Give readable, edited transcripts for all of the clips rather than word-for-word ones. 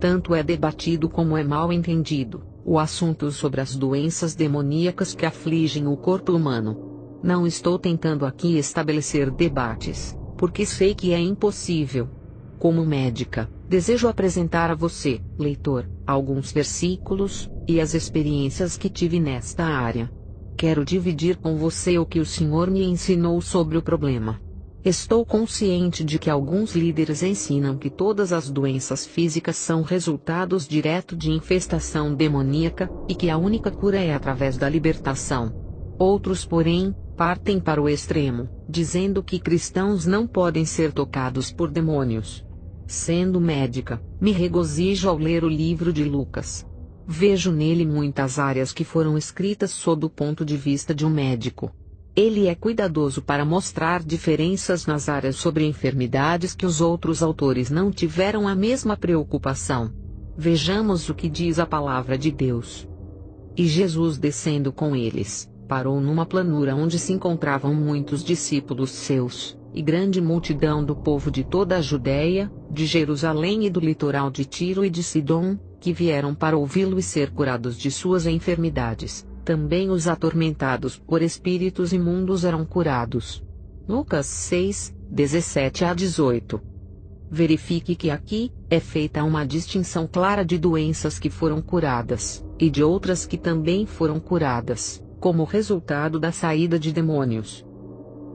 Tanto é debatido como é mal entendido o assunto sobre as doenças demoníacas que afligem o corpo humano. Não estou tentando aqui estabelecer debates, porque sei que é impossível. Como médica, desejo apresentar a você, leitor, alguns versículos e as experiências que tive nesta área. Quero dividir com você o que o Senhor me ensinou sobre o problema. Estou consciente de que alguns líderes ensinam que todas as doenças físicas são resultados direto de infestação demoníaca, e que a única cura é através da libertação. Outros, porém, partem para o extremo, dizendo que cristãos não podem ser tocados por demônios. Sendo médica, me regozijo ao ler o livro de Lucas. Vejo nele muitas áreas que foram escritas sob o ponto de vista de um médico. Ele é cuidadoso para mostrar diferenças nas áreas sobre enfermidades que os outros autores não tiveram a mesma preocupação. Vejamos o que diz a palavra de Deus. E Jesus, descendo com eles, parou numa planura onde se encontravam muitos discípulos seus, e grande multidão do povo de toda a Judéia, de Jerusalém e do litoral de Tiro e de Sidom, que vieram para ouvi-lo e ser curados de suas enfermidades. Também os atormentados por espíritos imundos eram curados. Lucas 6, 17 a 18. Verifique que aqui é feita uma distinção clara de doenças que foram curadas, e de outras que também foram curadas, como resultado da saída de demônios.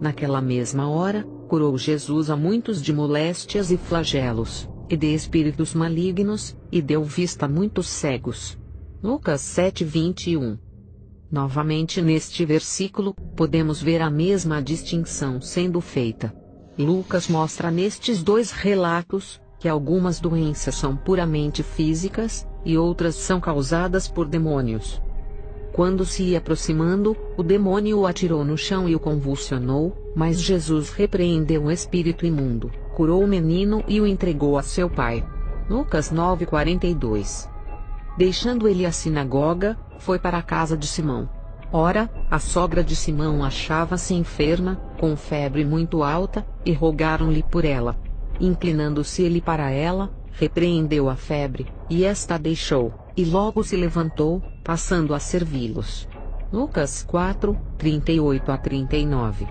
Naquela mesma hora, curou Jesus a muitos de moléstias e flagelos, e de espíritos malignos, e deu vista a muitos cegos. Lucas 7, 21. Novamente neste versículo, podemos ver a mesma distinção sendo feita. Lucas mostra nestes dois relatos, que algumas doenças são puramente físicas, e outras são causadas por demônios. Quando se ia aproximando, o demônio o atirou no chão e o convulsionou, mas Jesus repreendeu o espírito imundo, curou o menino e o entregou a seu pai. Lucas 9:42. Deixando ele a sinagoga, foi para a casa de Simão. Ora, a sogra de Simão achava-se enferma, com febre muito alta, e rogaram-lhe por ela. Inclinando-se ele para ela, repreendeu a febre, e esta a deixou, e logo se levantou, passando a servi-los. Lucas 4, 38 a 39.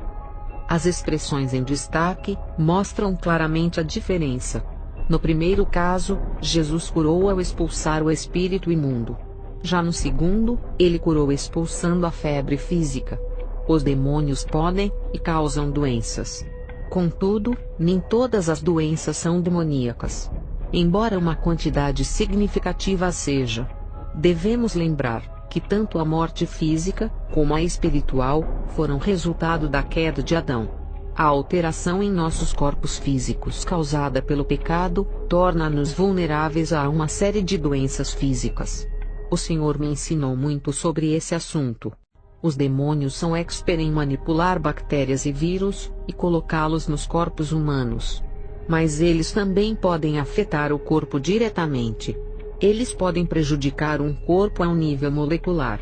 As expressões em destaque mostram claramente a diferença. No primeiro caso, Jesus curou ao expulsar o espírito imundo. Já no segundo, ele curou expulsando a febre física. Os demônios podem e causam doenças. Contudo, nem todas as doenças são demoníacas. Embora uma quantidade significativa seja. Devemos lembrar que tanto a morte física, como a espiritual, foram resultado da queda de Adão. A alteração em nossos corpos físicos causada pelo pecado, torna-nos vulneráveis a uma série de doenças físicas. O Senhor me ensinou muito sobre esse assunto. Os demônios são expert em manipular bactérias e vírus, e colocá-los nos corpos humanos. Mas eles também podem afetar o corpo diretamente. Eles podem prejudicar um corpo a um nível molecular.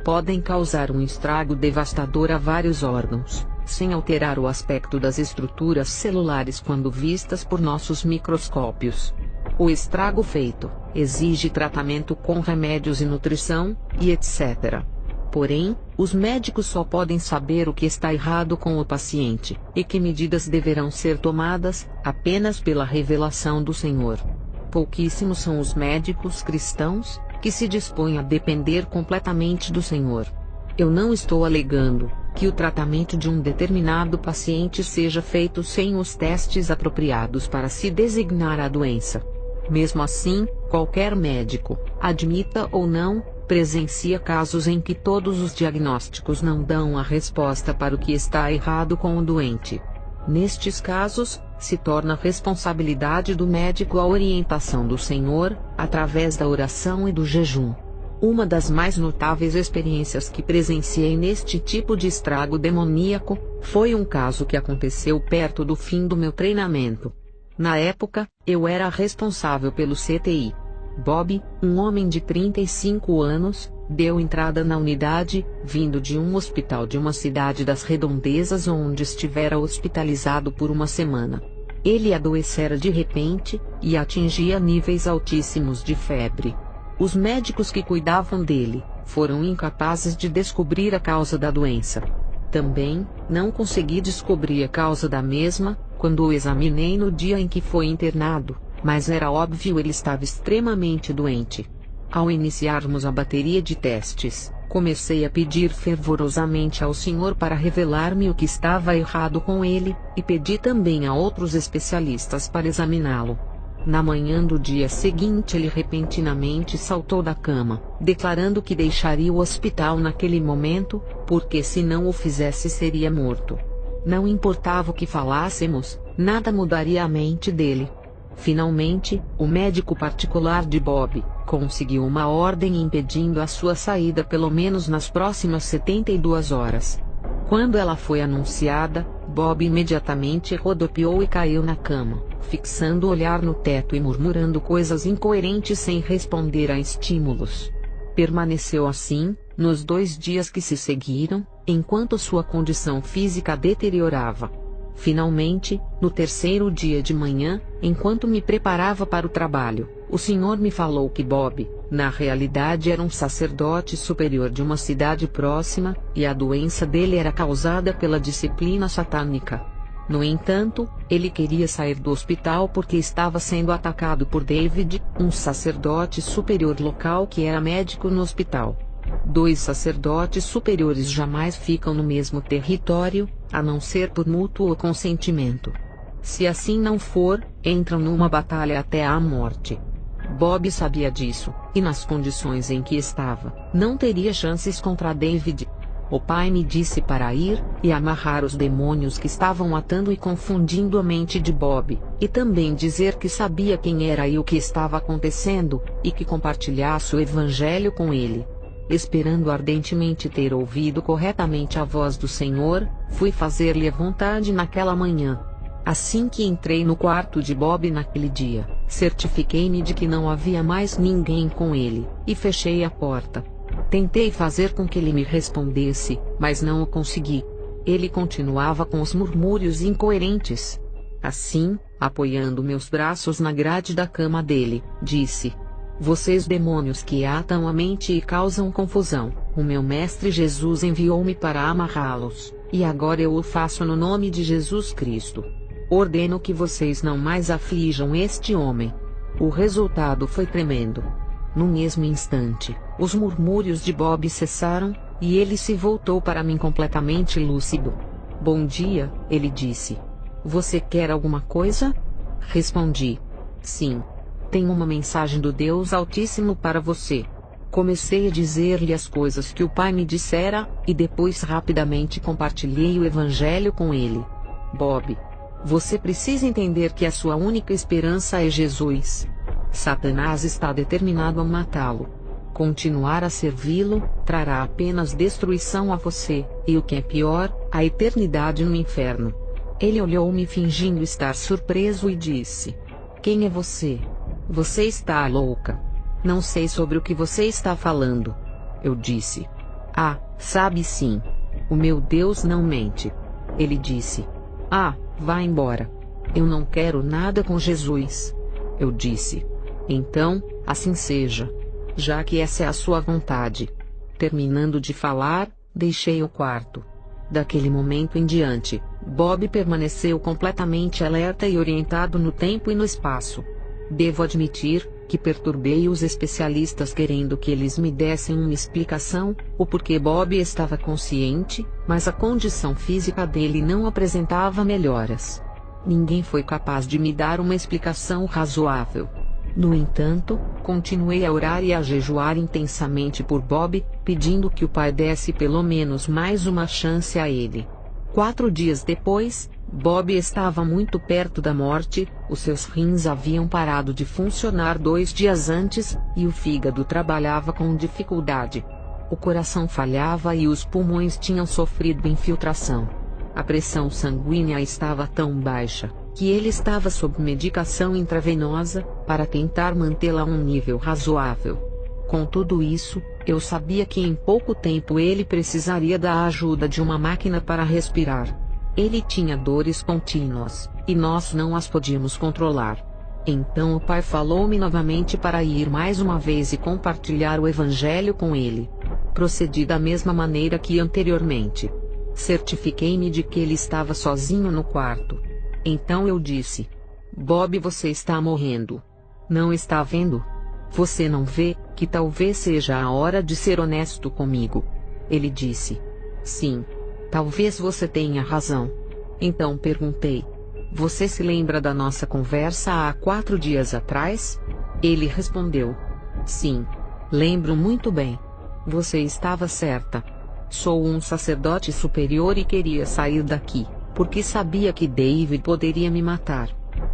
Podem causar um estrago devastador a vários órgãos, sem alterar o aspecto das estruturas celulares quando vistas por nossos microscópios. O estrago feito exige tratamento com remédios e nutrição, e etc. Porém, os médicos só podem saber o que está errado com o paciente, e que medidas deverão ser tomadas, apenas pela revelação do Senhor. Pouquíssimos são os médicos cristãos que se dispõem a depender completamente do Senhor. Eu não estou alegando que o tratamento de um determinado paciente seja feito sem os testes apropriados para se designar a doença. Mesmo assim, qualquer médico, admita ou não, presencia casos em que todos os diagnósticos não dão a resposta para o que está errado com o doente. Nestes casos, se torna responsabilidade do médico a orientação do Senhor, através da oração e do jejum. Uma das mais notáveis experiências que presenciei neste tipo de estrago demoníaco, foi um caso que aconteceu perto do fim do meu treinamento. Na época, eu era responsável pelo CTI. Bob, um homem de 35 anos, deu entrada na unidade, vindo de um hospital de uma cidade das redondezas onde estivera hospitalizado por uma semana. Ele adoecera de repente, e atingia níveis altíssimos de febre. Os médicos que cuidavam dele foram incapazes de descobrir a causa da doença. Também não consegui descobrir a causa da mesma quando o examinei no dia em que foi internado, mas era óbvio, ele estava extremamente doente. Ao iniciarmos a bateria de testes, comecei a pedir fervorosamente ao Senhor para revelar-me o que estava errado com ele, e pedi também a outros especialistas para examiná-lo. Na manhã do dia seguinte ele repentinamente saltou da cama, declarando que deixaria o hospital naquele momento, porque se não o fizesse seria morto. Não importava o que falássemos, nada mudaria a mente dele. Finalmente, o médico particular de Bob conseguiu uma ordem impedindo a sua saída pelo menos nas próximas 72 horas. Quando ela foi anunciada, Bob imediatamente rodopiou e caiu na cama, fixando o olhar no teto e murmurando coisas incoerentes sem responder a estímulos. Permaneceu assim, nos 2 dias que se seguiram, enquanto sua condição física deteriorava. Finalmente, no 3º dia de manhã, enquanto me preparava para o trabalho, o Senhor me falou que Bob, na realidade, era um sacerdote superior de uma cidade próxima, e a doença dele era causada pela disciplina satânica. No entanto, ele queria sair do hospital porque estava sendo atacado por David, um sacerdote superior local que era médico no hospital. 2 sacerdotes superiores jamais ficam no mesmo território, a não ser por mútuo consentimento. Se assim não for, entram numa batalha até a morte. Bob sabia disso, e nas condições em que estava, não teria chances contra David. O pai me disse para ir e amarrar os demônios que estavam atando e confundindo a mente de Bob, e também dizer que sabia quem era e o que estava acontecendo, e que compartilhasse o evangelho com ele. Esperando ardentemente ter ouvido corretamente a voz do Senhor, fui fazer-lhe a vontade naquela manhã. Assim que entrei no quarto de Bob naquele dia, certifiquei-me de que não havia mais ninguém com ele, e fechei a porta. Tentei fazer com que ele me respondesse, mas não o consegui. Ele continuava com os murmúrios incoerentes. Assim, apoiando meus braços na grade da cama dele, disse: "Vocês demônios que atam a mente e causam confusão, o meu mestre Jesus enviou-me para amarrá-los, e agora eu o faço no nome de Jesus Cristo. Ordeno que vocês não mais aflijam este homem." O resultado foi tremendo. No mesmo instante, os murmúrios de Bob cessaram, e ele se voltou para mim completamente lúcido. "Bom dia", ele disse. "Você quer alguma coisa?" Respondi: "Sim. Tenho uma mensagem do Deus Altíssimo para você." Comecei a dizer-lhe as coisas que o pai me dissera, e depois rapidamente compartilhei o evangelho com ele. "Bob, você precisa entender que a sua única esperança é Jesus. Satanás está determinado a matá-lo. Continuar a servi-lo trará apenas destruição a você, e o que é pior, a eternidade no inferno." Ele olhou-me fingindo estar surpreso e disse: "Quem é você? Você está louca. Não sei sobre o que você está falando." Eu disse: "Ah, sabe sim. O meu Deus não mente." Ele disse: "Ah, vá embora. Eu não quero nada com Jesus." Eu disse: "Então, assim seja. Já que essa é a sua vontade." Terminando de falar, deixei o quarto. Daquele momento em diante, Bob permaneceu completamente alerta e orientado no tempo e no espaço. Devo admitir que perturbei os especialistas querendo que eles me dessem uma explicação, o porquê Bob estava consciente, mas a condição física dele não apresentava melhoras. Ninguém foi capaz de me dar uma explicação razoável. No entanto, continuei a orar e a jejuar intensamente por Bob, pedindo que o pai desse pelo menos mais uma chance a ele. 4 dias depois, Bob estava muito perto da morte, os seus rins haviam parado de funcionar 2 dias antes, e o fígado trabalhava com dificuldade. O coração falhava e os pulmões tinham sofrido infiltração. A pressão sanguínea estava tão baixa, que ele estava sob medicação intravenosa, para tentar mantê-la a um nível razoável. Com tudo isso, eu sabia que em pouco tempo ele precisaria da ajuda de uma máquina para respirar. Ele tinha dores contínuas, e nós não as podíamos controlar. Então o pai falou-me novamente para ir mais uma vez e compartilhar o evangelho com ele. Procedi da mesma maneira que anteriormente. Certifiquei-me de que ele estava sozinho no quarto. Então eu disse: Bob, você está morrendo. Não está vendo? Você não vê que talvez seja a hora de ser honesto comigo? Ele disse: Sim. Talvez você tenha razão. Então perguntei: Você se lembra da nossa conversa há 4 dias atrás? Ele respondeu: Sim. Lembro muito bem. Você estava certa. Sou um sacerdote superior e queria sair daqui, porque sabia que David poderia me matar.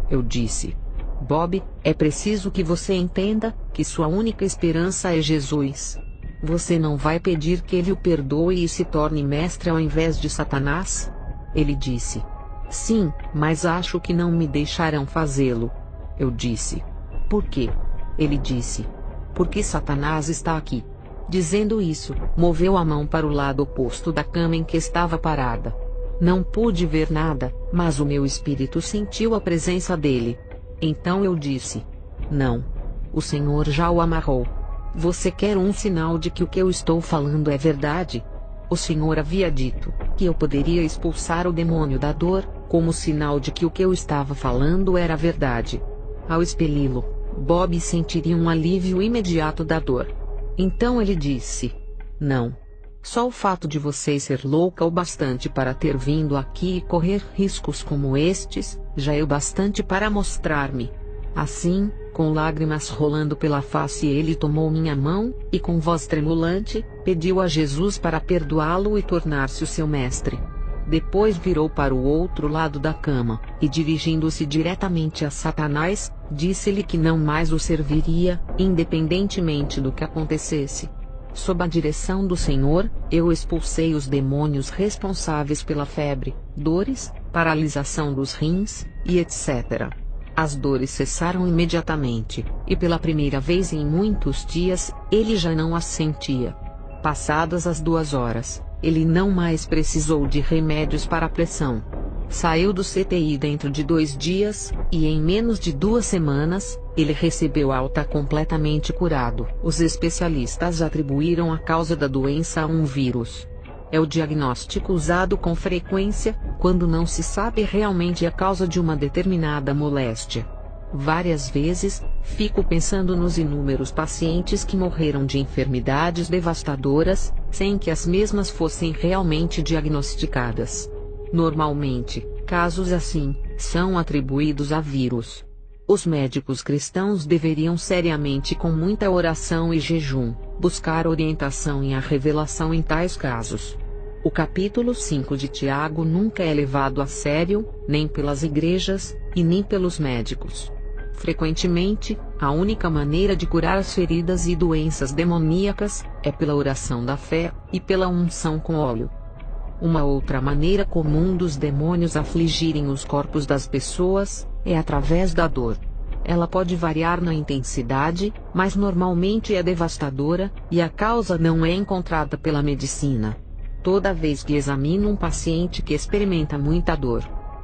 Eu disse: Bob, é preciso que você entenda que sua única esperança é Jesus. Você não vai pedir que ele o perdoe e se torne mestre ao invés de Satanás? Ele disse: Sim, mas acho que não me deixarão fazê-lo. Eu disse: Por quê? Ele disse: Porque Satanás está aqui. Dizendo isso, moveu a mão para o lado oposto da cama em que estava parada. Não pude ver nada, mas o meu espírito sentiu a presença dele. Então eu disse: Não. O Senhor já o amarrou. Você quer um sinal de que o que eu estou falando é verdade? O Senhor havia dito que eu poderia expulsar o demônio da dor, como sinal de que o que eu estava falando era verdade. Ao expeli-lo, Bob sentiria um alívio imediato da dor. Então ele disse: Não. Só o fato de você ser louca o bastante para ter vindo aqui e correr riscos como estes, já é o bastante para mostrar-me. Assim, com lágrimas rolando pela face, ele tomou minha mão, e com voz tremulante, pediu a Jesus para perdoá-lo e tornar-se o seu mestre. Depois virou para o outro lado da cama, e dirigindo-se diretamente a Satanás, disse-lhe que não mais o serviria, independentemente do que acontecesse. Sob a direção do Senhor, eu expulsei os demônios responsáveis pela febre, dores, paralisação dos rins, e etc. As dores cessaram imediatamente, e pela primeira vez em muitos dias, ele já não as sentia. Passadas as 2 horas, ele não mais precisou de remédios para a pressão. Saiu do CTI dentro de 2 dias, e em menos de 2 semanas, ele recebeu alta completamente curado. Os especialistas atribuíram a causa da doença a um vírus. É o diagnóstico usado com frequência, quando não se sabe realmente a causa de uma determinada moléstia. Várias vezes, fico pensando nos inúmeros pacientes que morreram de enfermidades devastadoras, sem que as mesmas fossem realmente diagnosticadas. Normalmente, casos assim, são atribuídos a vírus. Os médicos cristãos deveriam seriamente, com muita oração e jejum, buscar orientação e a revelação em tais casos. O capítulo 5 de Tiago nunca é levado a sério, nem pelas igrejas, e nem pelos médicos. Frequentemente, a única maneira de curar as feridas e doenças demoníacas é pela oração da fé e pela unção com óleo. Uma outra maneira comum dos demônios afligirem os corpos das pessoas é através da dor. Ela pode variar na intensidade, mas normalmente é devastadora, e a causa não é encontrada pela medicina. Toda vez que examino um paciente que experimenta muita dor,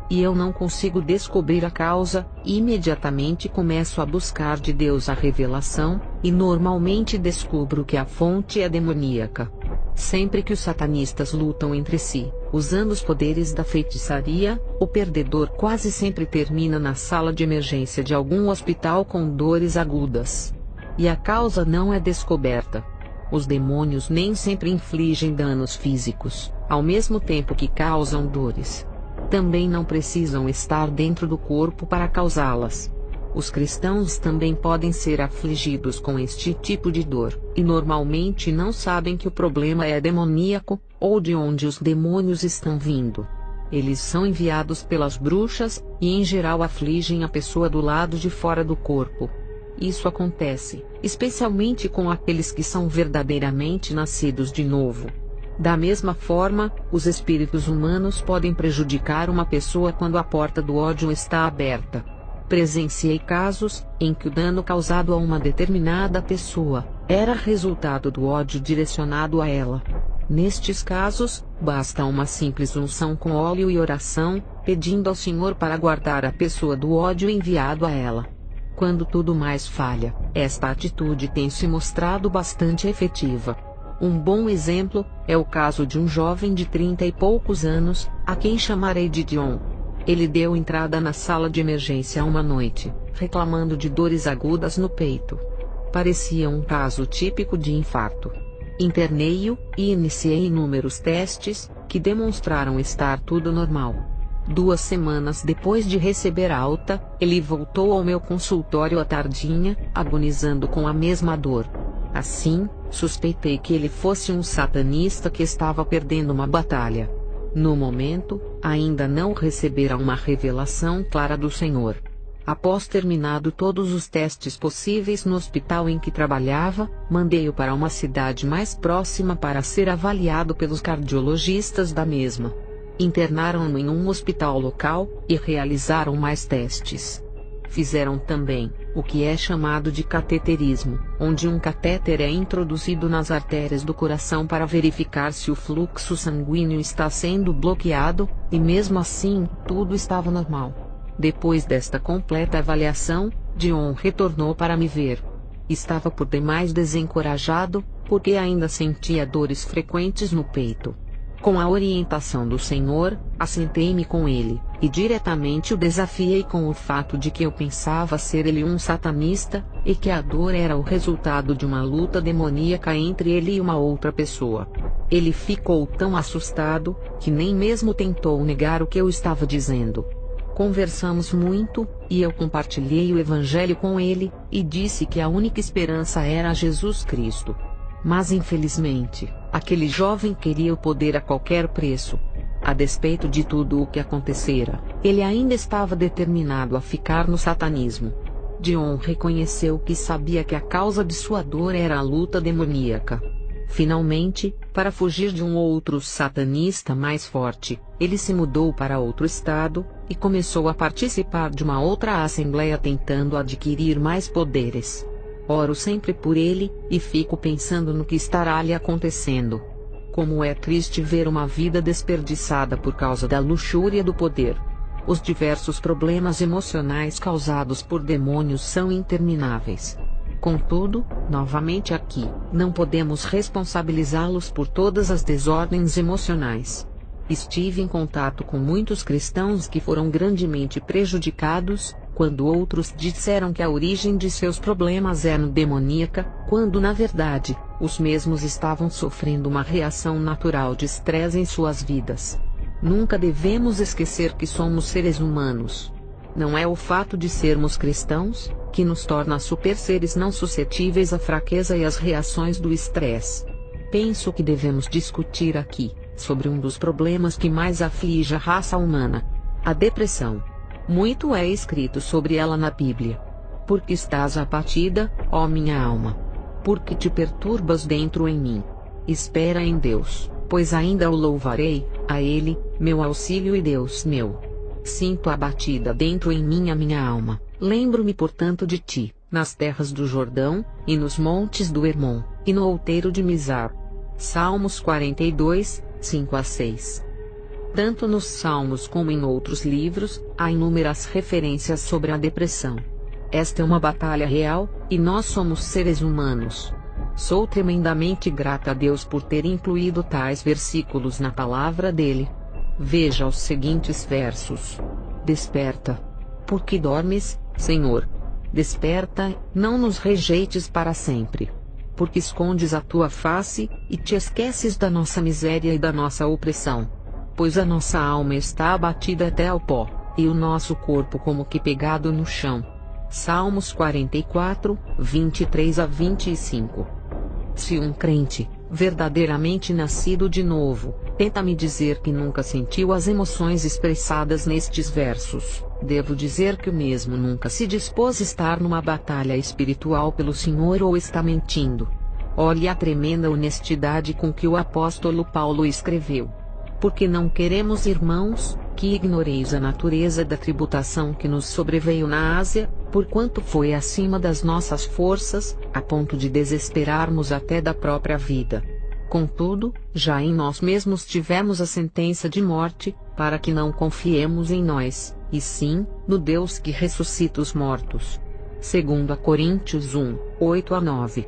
e eu não consigo descobrir a causa, imediatamente começo a buscar de Deus a revelação, e normalmente descubro que a fonte é demoníaca. Sempre que os satanistas lutam entre si, usando os poderes da feitiçaria, o perdedor quase sempre termina na sala de emergência de algum hospital com dores agudas. E a causa não é descoberta. Os demônios nem sempre infligem danos físicos, ao mesmo tempo que causam dores. Também não precisam estar dentro do corpo para causá-las. Os cristãos também podem ser afligidos com este tipo de dor, e normalmente não sabem que o problema é demoníaco, ou de onde os demônios estão vindo. Eles são enviados pelas bruxas, e em geral afligem a pessoa do lado de fora do corpo. Isso acontece, especialmente com aqueles que são verdadeiramente nascidos de novo. Da mesma forma, os espíritos humanos podem prejudicar uma pessoa quando a porta do ódio está aberta. Presenciei casos em que o dano causado a uma determinada pessoa era resultado do ódio direcionado a ela. Nestes casos, basta uma simples unção com óleo e oração, pedindo ao Senhor para guardar a pessoa do ódio enviado a ela. Quando tudo mais falha, esta atitude tem se mostrado bastante efetiva. Um bom exemplo é o caso de um jovem de 30 e poucos anos, a quem chamarei de John. Ele deu entrada na sala de emergência uma noite, reclamando de dores agudas no peito. Parecia um caso típico de infarto. Internei-o e iniciei inúmeros testes, que demonstraram estar tudo normal. 2 semanas depois de receber alta, ele voltou ao meu consultório à tardinha, agonizando com a mesma dor. Assim, suspeitei que ele fosse um satanista que estava perdendo uma batalha. No momento, ainda não recebera uma revelação clara do Senhor. Após terminado todos os testes possíveis no hospital em que trabalhava, mandei-o para uma cidade mais próxima para ser avaliado pelos cardiologistas da mesma. Internaram-no em um hospital local, e realizaram mais testes. Fizeram também o que é chamado de cateterismo, onde um catéter é introduzido nas artérias do coração para verificar se o fluxo sanguíneo está sendo bloqueado, e mesmo assim, tudo estava normal. Depois desta completa avaliação, John retornou para me ver. Estava por demais desencorajado, porque ainda sentia dores frequentes no peito. Com a orientação do Senhor, assentei-me com ele, e diretamente o desafiei com o fato de que eu pensava ser ele um satanista, e que a dor era o resultado de uma luta demoníaca entre ele e uma outra pessoa. Ele ficou tão assustado, que nem mesmo tentou negar o que eu estava dizendo. Conversamos muito, e eu compartilhei o Evangelho com ele, e disse que a única esperança era Jesus Cristo. Mas infelizmente, aquele jovem queria o poder a qualquer preço. A despeito de tudo o que acontecera, ele ainda estava determinado a ficar no satanismo. John reconheceu que sabia que a causa de sua dor era a luta demoníaca. Finalmente, para fugir de um outro satanista mais forte, ele se mudou para outro estado, e começou a participar de uma outra assembleia tentando adquirir mais poderes. Oro sempre por ele, e fico pensando no que estará lhe acontecendo. Como é triste ver uma vida desperdiçada por causa da luxúria do poder. Os diversos problemas emocionais causados por demônios são intermináveis. Contudo, novamente aqui, não podemos responsabilizá-los por todas as desordens emocionais. Estive em contato com muitos cristãos que foram grandemente prejudicados, quando outros disseram que a origem de seus problemas era demoníaca, quando na verdade, os mesmos estavam sofrendo uma reação natural de estresse em suas vidas. Nunca devemos esquecer que somos seres humanos. Não é o fato de sermos cristãos que nos torna super seres não suscetíveis à fraqueza e às reações do estresse. Penso que devemos discutir aqui sobre um dos problemas que mais aflige a raça humana: a depressão. Muito é escrito sobre ela na Bíblia. Por que estás abatida, ó minha alma? Por que te perturbas dentro em mim? Espera em Deus, pois ainda o louvarei, a Ele, meu auxílio e Deus meu. Sinto abatida dentro em mim a minha alma, lembro-me portanto de ti, nas terras do Jordão, e nos montes do Hermon, e no outeiro de Mizar. Salmos 42, 5-6. Tanto nos Salmos como em outros livros, há inúmeras referências sobre a depressão. Esta é uma batalha real, e nós somos seres humanos. Sou tremendamente grata a Deus por ter incluído tais versículos na palavra dele. Veja os seguintes versos. Desperta. Por que dormes, Senhor? Desperta, não nos rejeites para sempre. Porque escondes a tua face, e te esqueces da nossa miséria e da nossa opressão. Pois a nossa alma está abatida até ao pó, e o nosso corpo como que pegado no chão. Salmos 44, 23-25. Se um crente, verdadeiramente nascido de novo, tenta me dizer que nunca sentiu as emoções expressadas nestes versos, devo dizer que o mesmo nunca se dispôs a estar numa batalha espiritual pelo Senhor ou está mentindo. Olhe a tremenda honestidade com que o apóstolo Paulo escreveu. Porque não queremos, irmãos, que ignoreis a natureza da tribulação que nos sobreveio na Ásia, porquanto foi acima das nossas forças, a ponto de desesperarmos até da própria vida. Contudo, já em nós mesmos tivemos a sentença de morte, para que não confiemos em nós, e sim, no Deus que ressuscita os mortos. 2 Coríntios 1, 8-9.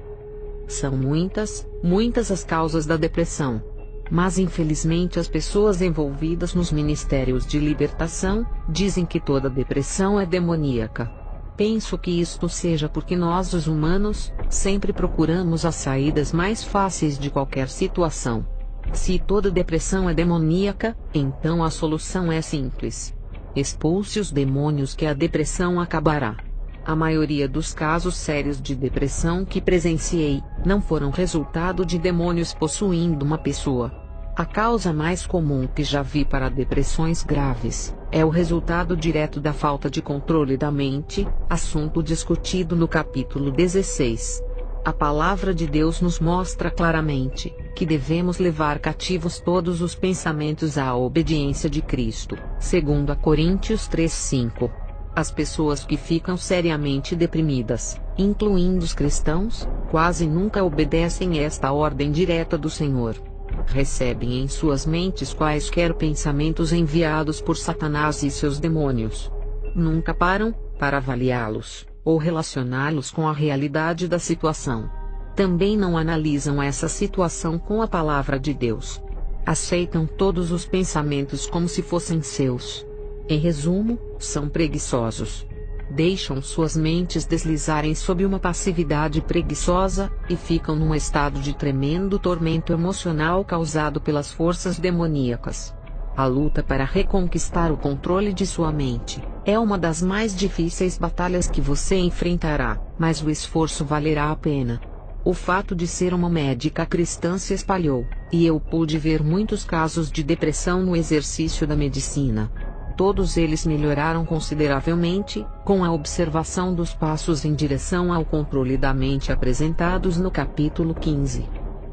São muitas, muitas as causas da depressão. Mas infelizmente as pessoas envolvidas nos ministérios de libertação, dizem que toda depressão é demoníaca. Penso que isto seja porque nós os humanos, sempre procuramos as saídas mais fáceis de qualquer situação. Se toda depressão é demoníaca, então a solução é simples. Expulse os demônios que a depressão acabará. A maioria dos casos sérios de depressão que presenciei, não foram resultado de demônios possuindo uma pessoa. A causa mais comum que já vi para depressões graves, é o resultado direto da falta de controle da mente, assunto discutido no capítulo 16. A palavra de Deus nos mostra claramente, que devemos levar cativos todos os pensamentos à obediência de Cristo, 2 Coríntios 3:5. As pessoas que ficam seriamente deprimidas, incluindo os cristãos, quase nunca obedecem esta ordem direta do Senhor. Recebem em suas mentes quaisquer pensamentos enviados por Satanás e seus demônios. Nunca param para avaliá-los, ou relacioná-los com a realidade da situação. Também não analisam essa situação com a palavra de Deus. Aceitam todos os pensamentos como se fossem seus. Em resumo, são preguiçosos. Deixam suas mentes deslizarem sob uma passividade preguiçosa, e ficam num estado de tremendo tormento emocional causado pelas forças demoníacas. A luta para reconquistar o controle de sua mente, é uma das mais difíceis batalhas que você enfrentará, mas o esforço valerá a pena. O fato de ser uma médica cristã se espalhou, e eu pude ver muitos casos de depressão no exercício da medicina. Todos eles melhoraram consideravelmente, com a observação dos passos em direção ao controle da mente apresentados no capítulo 15.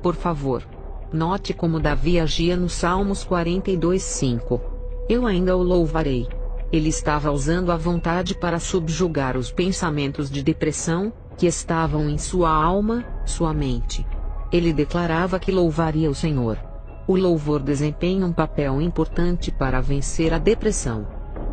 Por favor, note como Davi agia no Salmos 42:5. Eu ainda o louvarei. Ele estava usando a vontade para subjugar os pensamentos de depressão, que estavam em sua alma, sua mente. Ele declarava que louvaria o Senhor. O louvor desempenha um papel importante para vencer a depressão.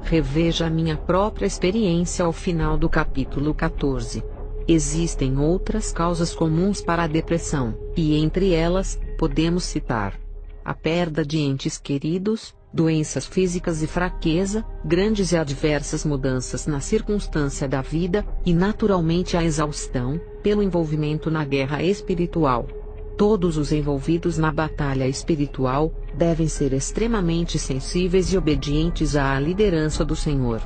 Reveja a minha própria experiência ao final do capítulo 14. Existem outras causas comuns para a depressão, e entre elas, podemos citar a perda de entes queridos, doenças físicas e fraqueza, grandes e adversas mudanças na circunstância da vida, e naturalmente a exaustão, pelo envolvimento na guerra espiritual. Todos os envolvidos na batalha espiritual, devem ser extremamente sensíveis e obedientes à liderança do Senhor.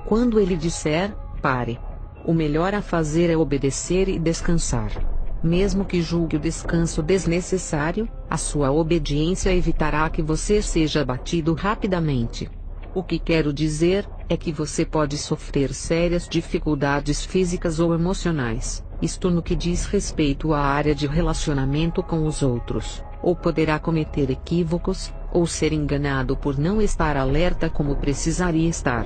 Quando Ele disser, pare. O melhor a fazer é obedecer e descansar. Mesmo que julgue o descanso desnecessário, a sua obediência evitará que você seja abatido rapidamente. O que quero dizer, é que você pode sofrer sérias dificuldades físicas ou emocionais, isto no que diz respeito à área de relacionamento com os outros, ou poderá cometer equívocos, ou ser enganado por não estar alerta como precisaria estar.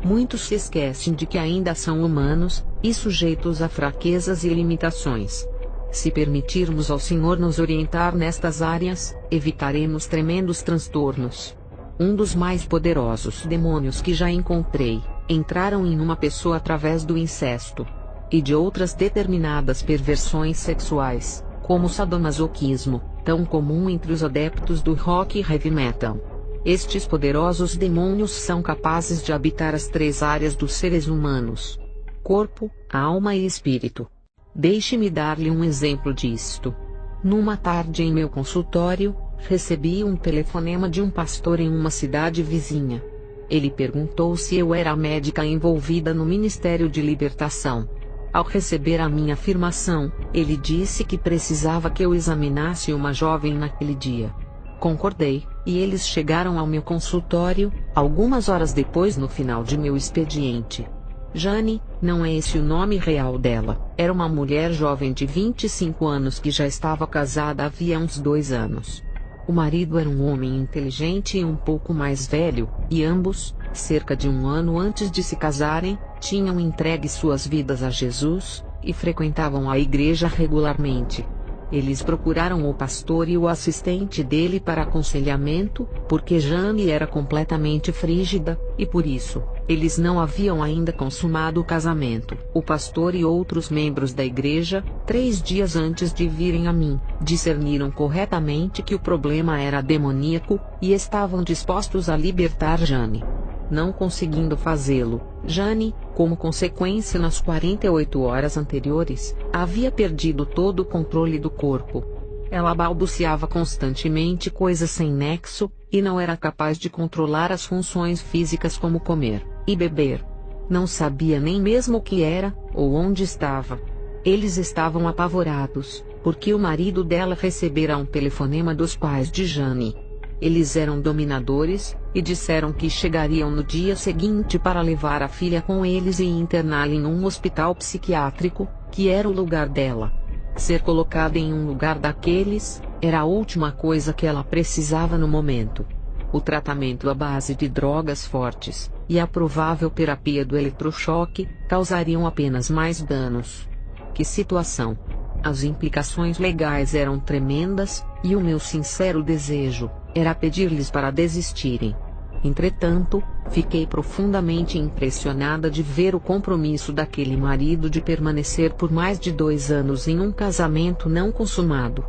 Muitos se esquecem de que ainda são humanos, e sujeitos a fraquezas e limitações. Se permitirmos ao Senhor nos orientar nestas áreas, evitaremos tremendos transtornos. Um dos mais poderosos demônios que já encontrei, entraram em uma pessoa através do incesto. E de outras determinadas perversões sexuais, como o sadomasoquismo, tão comum entre os adeptos do rock e heavy metal. Estes poderosos demônios são capazes de habitar as três áreas dos seres humanos: corpo, alma e espírito. Deixe-me dar-lhe um exemplo disto. Numa tarde em meu consultório, recebi um telefonema de um pastor em uma cidade vizinha. Ele perguntou se eu era a médica envolvida no Ministério de Libertação. Ao receber a minha afirmação, ele disse que precisava que eu examinasse uma jovem naquele dia. Concordei, e eles chegaram ao meu consultório, algumas horas depois no final de meu expediente. Jane, não é esse o nome real dela, era uma mulher jovem de 25 anos que já estava casada havia uns 2 anos. O marido era um homem inteligente e um pouco mais velho, e ambos, cerca de 1 ano antes de se casarem, tinham entregue suas vidas a Jesus, e frequentavam a igreja regularmente. Eles procuraram o pastor e o assistente dele para aconselhamento, porque Jane era completamente frígida, e por isso, eles não haviam ainda consumado o casamento. O pastor e outros membros da igreja, 3 dias antes de virem a mim, discerniram corretamente que o problema era demoníaco, e estavam dispostos a libertar Jane. Não conseguindo fazê-lo, Jane, como consequência nas 48 horas anteriores, havia perdido todo o controle do corpo. Ela balbuciava constantemente coisas sem nexo, e não era capaz de controlar as funções físicas como comer e beber. Não sabia nem mesmo o que era, ou onde estava. Eles estavam apavorados, porque o marido dela recebera um telefonema dos pais de Jane. Eles eram dominadores, e disseram que chegariam no dia seguinte para levar a filha com eles e interná-la em um hospital psiquiátrico, que era o lugar dela. Ser colocada em um lugar daqueles, era a última coisa que ela precisava no momento. O tratamento à base de drogas fortes, e a provável terapia do eletrochoque, causariam apenas mais danos. Que situação! As implicações legais eram tremendas, e o meu sincero desejo era pedir-lhes para desistirem. Entretanto, fiquei profundamente impressionada de ver o compromisso daquele marido de permanecer por mais de 2 anos em um casamento não consumado.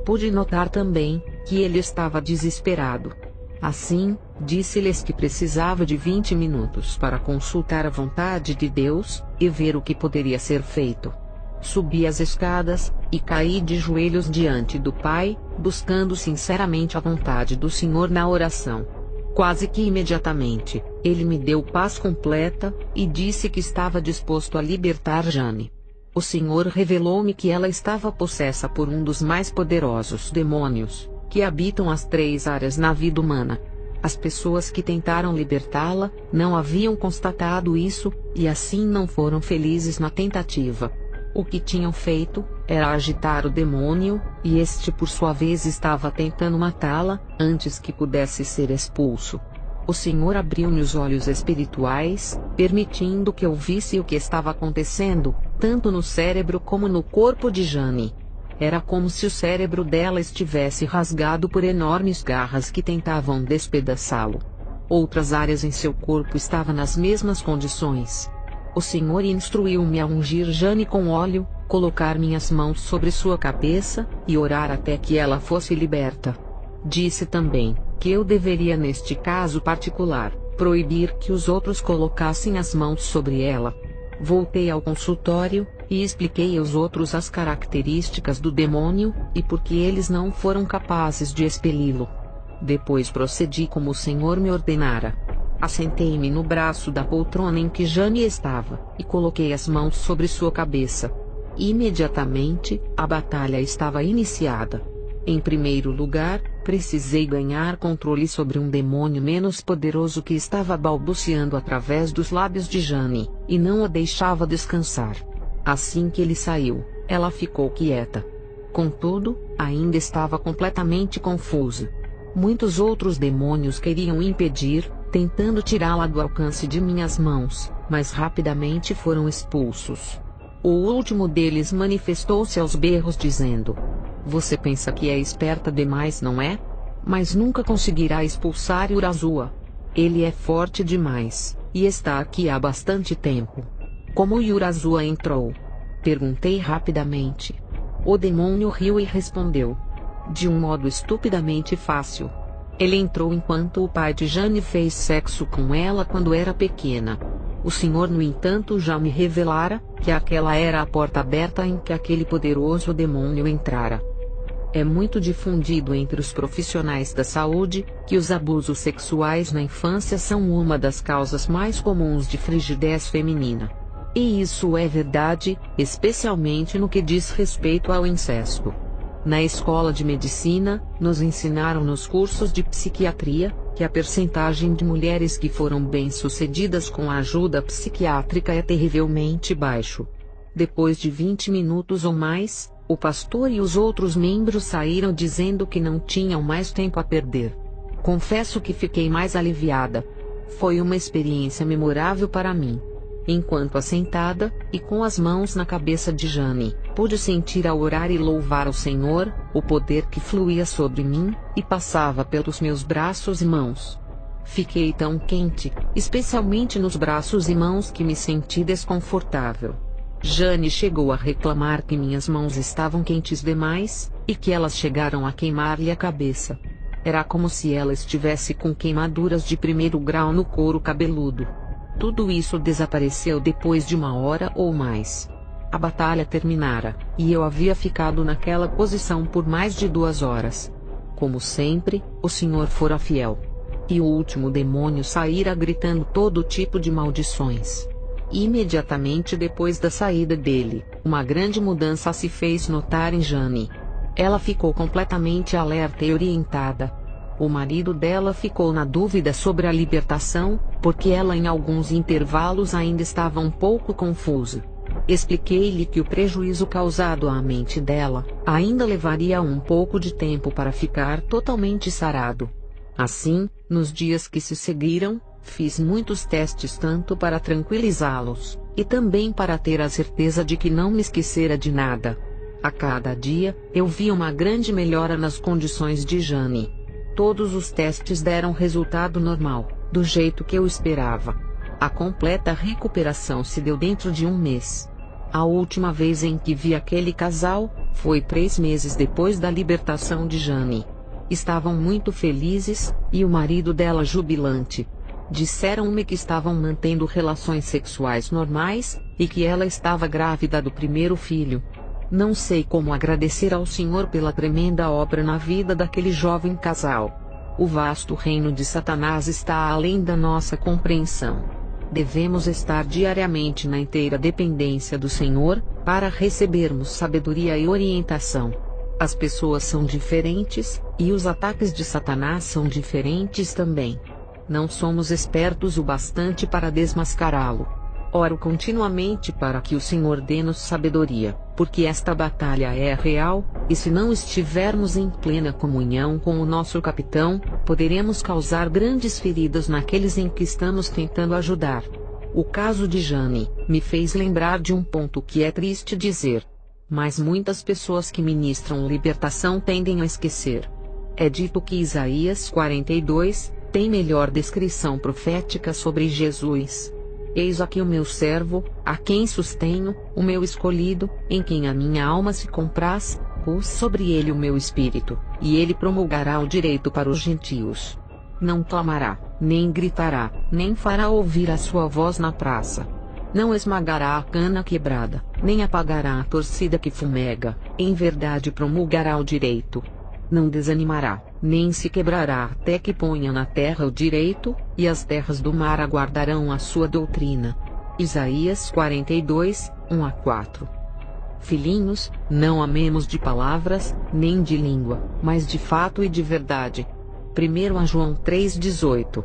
Pude notar também que ele estava desesperado. Assim, disse-lhes que precisava de 20 minutos para consultar a vontade de Deus e ver o que poderia ser feito. Subi as escadas, e caí de joelhos diante do Pai, buscando sinceramente a vontade do Senhor na oração. Quase que imediatamente, ele me deu paz completa, e disse que estava disposto a libertar Jane. O Senhor revelou-me que ela estava possessa por um dos mais poderosos demônios, que habitam as 3 áreas na vida humana. As pessoas que tentaram libertá-la, não haviam constatado isso, e assim não foram felizes na tentativa. O que tinham feito, era agitar o demônio, e este por sua vez estava tentando matá-la, antes que pudesse ser expulso. O Senhor abriu-me os olhos espirituais, permitindo que eu visse o que estava acontecendo, tanto no cérebro como no corpo de Jane. Era como se o cérebro dela estivesse rasgado por enormes garras que tentavam despedaçá-lo. Outras áreas em seu corpo estavam nas mesmas condições. O Senhor instruiu-me a ungir Jane com óleo, colocar minhas mãos sobre sua cabeça, e orar até que ela fosse liberta. Disse também, que eu deveria neste caso particular, proibir que os outros colocassem as mãos sobre ela. Voltei ao consultório, e expliquei aos outros as características do demônio, e por que eles não foram capazes de expeli-lo. Depois procedi como o Senhor me ordenara. Assentei-me no braço da poltrona em que Jane estava, e coloquei as mãos sobre sua cabeça. Imediatamente, a batalha estava iniciada. Em primeiro lugar, precisei ganhar controle sobre um demônio menos poderoso que estava balbuciando através dos lábios de Jane, e não a deixava descansar. Assim que ele saiu, ela ficou quieta. Contudo, ainda estava completamente confusa. Muitos outros demônios queriam impedir, tentando tirá-la do alcance de minhas mãos, mas rapidamente foram expulsos. O último deles manifestou-se aos berros dizendo: "Você pensa que é esperta demais, não é? Mas nunca conseguirá expulsar Yurazua. Ele é forte demais, e está aqui há bastante tempo." "Como Yurazua entrou?" perguntei rapidamente. O demônio riu e respondeu: "De um modo estupidamente fácil. Ele entrou enquanto o pai de Jane fez sexo com ela quando era pequena. O Senhor, no entanto, já me revelara que aquela era a porta aberta em que aquele poderoso demônio entrara." É muito difundido entre os profissionais da saúde que os abusos sexuais na infância são uma das causas mais comuns de frigidez feminina. E isso é verdade, especialmente no que diz respeito ao incesto. Na escola de medicina, nos ensinaram nos cursos de psiquiatria, que a percentagem de mulheres que foram bem-sucedidas com a ajuda psiquiátrica é terrivelmente baixo. Depois de 20 minutos ou mais, o pastor e os outros membros saíram dizendo que não tinham mais tempo a perder. Confesso que fiquei mais aliviada. Foi uma experiência memorável para mim. Enquanto assentada, e com as mãos na cabeça de Jane, Pude sentir ao orar e louvar o Senhor, o poder que fluía sobre mim, e passava pelos meus braços e mãos. Fiquei tão quente, especialmente nos braços e mãos, que me senti desconfortável. Jane chegou a reclamar que minhas mãos estavam quentes demais, e que elas chegaram a queimar-lhe a cabeça. Era como se ela estivesse com queimaduras de 1º grau no couro cabeludo. Tudo isso desapareceu depois de 1 hora ou mais. A batalha terminara, e eu havia ficado naquela posição por mais de 2 horas. Como sempre, o Senhor fora fiel. E o último demônio saíra gritando todo tipo de maldições. Imediatamente depois da saída dele, uma grande mudança se fez notar em Jane. Ela ficou completamente alerta e orientada. O marido dela ficou na dúvida sobre a libertação, porque ela em alguns intervalos ainda estava um pouco confusa. Expliquei-lhe que o prejuízo causado à mente dela ainda levaria um pouco de tempo para ficar totalmente sarado. Assim, nos dias que se seguiram, fiz muitos testes tanto para tranquilizá-los, e também para ter a certeza de que não me esquecera de nada. A cada dia, eu via uma grande melhora nas condições de Jane. Todos os testes deram resultado normal, do jeito que eu esperava. A completa recuperação se deu dentro de 1 mês. A última vez em que vi aquele casal, foi 3 meses depois da libertação de Jane. Estavam muito felizes, e o marido dela jubilante. Disseram-me que estavam mantendo relações sexuais normais, e que ela estava grávida do 1º filho. Não sei como agradecer ao Senhor pela tremenda obra na vida daquele jovem casal. O vasto reino de Satanás está além da nossa compreensão. Devemos estar diariamente na inteira dependência do Senhor, para recebermos sabedoria e orientação. As pessoas são diferentes, e os ataques de Satanás são diferentes também. Não somos espertos o bastante para desmascará-lo. Oro continuamente para que o Senhor dê-nos sabedoria, porque esta batalha é real, e se não estivermos em plena comunhão com o nosso capitão, poderemos causar grandes feridas naqueles em que estamos tentando ajudar. O caso de Jane me fez lembrar de um ponto que é triste dizer, mas muitas pessoas que ministram libertação tendem a esquecer. É dito que Isaías 42 tem melhor descrição profética sobre Jesus. Eis aqui o meu servo, a quem sustenho, o meu escolhido, em quem a minha alma se compraz, pus sobre ele o meu espírito, e ele promulgará o direito para os gentios. Não clamará, nem gritará, nem fará ouvir a sua voz na praça. Não esmagará a cana quebrada, nem apagará a torcida que fumega, em verdade promulgará o direito. Não desanimará, nem se quebrará até que ponha na terra o direito, e as terras do mar aguardarão a sua doutrina. Isaías 42, 1-4. Filhinhos, não amemos de palavras, nem de língua, mas de fato e de verdade. 1 João 3,18.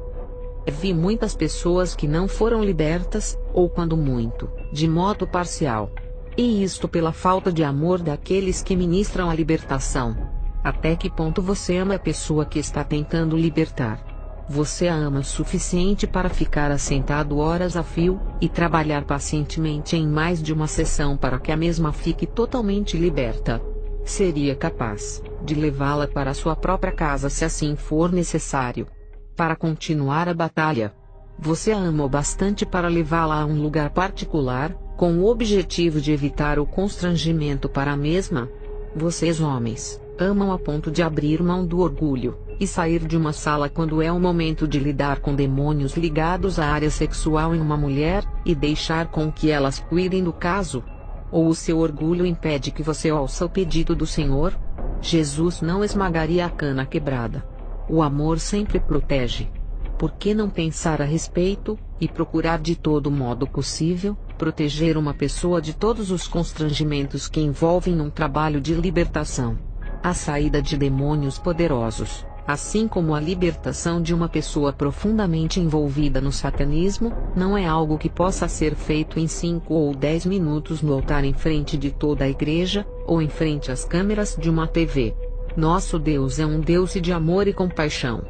Vi muitas pessoas que não foram libertas, ou quando muito, de modo parcial. E isto pela falta de amor daqueles que ministram a libertação. Até que ponto você ama a pessoa que está tentando libertar? Você a ama o suficiente para ficar assentado horas a fio, e trabalhar pacientemente em mais de uma sessão para que a mesma fique totalmente liberta? Seria capaz de levá-la para sua própria casa se assim for necessário, para continuar a batalha? Você a ama o bastante para levá-la a um lugar particular, com o objetivo de evitar o constrangimento para a mesma? Vocês homens, amam a ponto de abrir mão do orgulho, e sair de uma sala quando é o momento de lidar com demônios ligados à área sexual em uma mulher, e deixar com que elas cuidem do caso? Ou o seu orgulho impede que você ouça o pedido do Senhor? Jesus não esmagaria a cana quebrada. O amor sempre protege. Por que não pensar a respeito, e procurar de todo modo possível, proteger uma pessoa de todos os constrangimentos que envolvem um trabalho de libertação? A saída de demônios poderosos, assim como a libertação de uma pessoa profundamente envolvida no satanismo, não é algo que possa ser feito em 5 ou 10 minutos no altar em frente de toda a igreja, ou em frente às câmeras de uma TV. Nosso Deus é um Deus de amor e compaixão.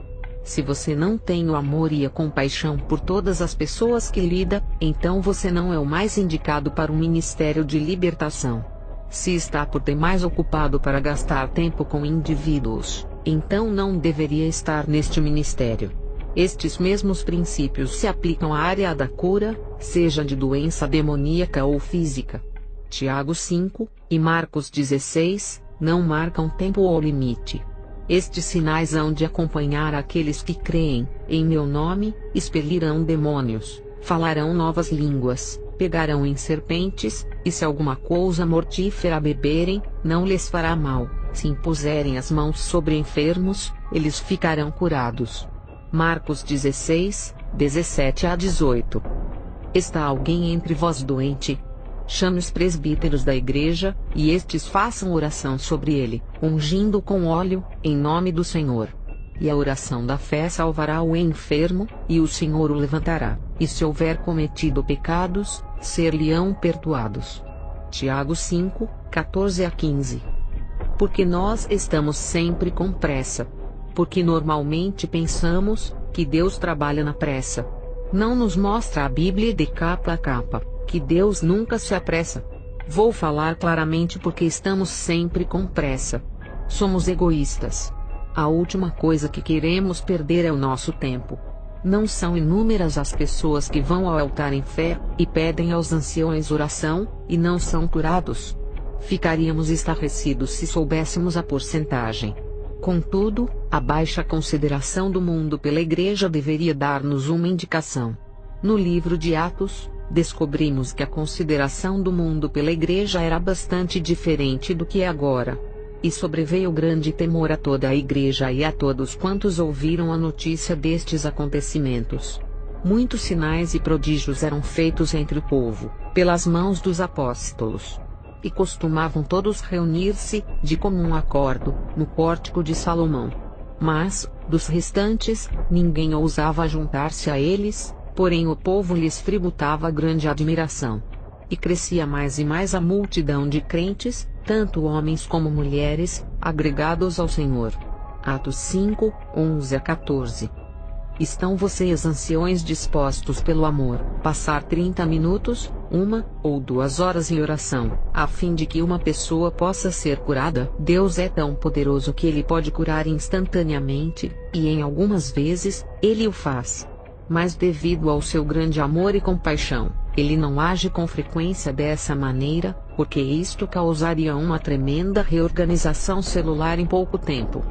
Se você não tem o amor e a compaixão por todas as pessoas que lida, então você não é o mais indicado para um ministério de libertação. Se está por demais ocupado para gastar tempo com indivíduos, então não deveria estar neste ministério. Estes mesmos princípios se aplicam à área da cura, seja de doença demoníaca ou física. Tiago 5 e Marcos 16 não marcam tempo ou limite. Estes sinais hão de acompanhar aqueles que creem: em meu nome, expelirão demônios, falarão novas línguas, pegarão em serpentes, e se alguma coisa mortífera beberem, não lhes fará mal, se impuserem as mãos sobre enfermos, eles ficarão curados. Marcos 16, 17 a 18. Está alguém entre vós doente? Chame os presbíteros da igreja, e estes façam oração sobre ele, ungindo com óleo, em nome do Senhor. E a oração da fé salvará o enfermo, e o Senhor o levantará, e se houver cometido pecados, ser-lhe-ão perdoados. Tiago 5, 14 a 15. Porque nós estamos sempre com pressa. Porque normalmente pensamos que Deus trabalha na pressa. Não nos mostra a Bíblia de capa a capa que Deus nunca se apressa. Vou falar claramente porque estamos sempre com pressa. Somos egoístas. A última coisa que queremos perder é o nosso tempo. Não são inúmeras as pessoas que vão ao altar em fé, e pedem aos anciões oração, e não são curados. Ficaríamos estarrecidos se soubéssemos a porcentagem. Contudo, a baixa consideração do mundo pela igreja deveria dar-nos uma indicação. No livro de Atos, descobrimos que a consideração do mundo pela igreja era bastante diferente do que é agora. E sobreveio grande temor a toda a igreja e a todos quantos ouviram a notícia destes acontecimentos. Muitos sinais e prodígios eram feitos entre o povo, pelas mãos dos apóstolos. E costumavam todos reunir-se, de comum acordo, no pórtico de Salomão. Mas, dos restantes, ninguém ousava juntar-se a eles, porém o povo lhes tributava grande admiração. E crescia mais e mais a multidão de crentes, tanto homens como mulheres, agregados ao Senhor. Atos 5, 11 a 14. Estão vocês anciões dispostos pelo amor, passar 30 minutos, 1 ou 2 horas em oração, a fim de que uma pessoa possa ser curada? Deus é tão poderoso que Ele pode curar instantaneamente, e em algumas vezes, Ele o faz. Mas devido ao seu grande amor e compaixão, Ele não age com frequência dessa maneira, porque isto causaria uma tremenda reorganização celular em pouco tempo.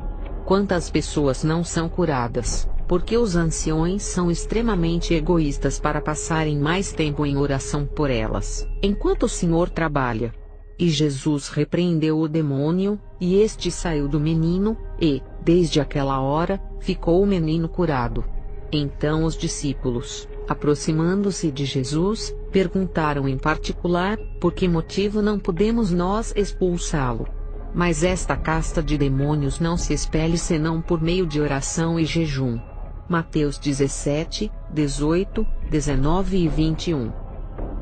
Quantas pessoas não são curadas, porque os anciões são extremamente egoístas para passarem mais tempo em oração por elas, enquanto o Senhor trabalha. E Jesus repreendeu o demônio, e este saiu do menino, e, desde aquela hora, ficou o menino curado. Então os discípulos, aproximando-se de Jesus, perguntaram em particular: por que motivo não podemos nós expulsá-lo? Mas esta casta de demônios não se expele senão por meio de oração e jejum. Mateus 17, 18, 19 e 21.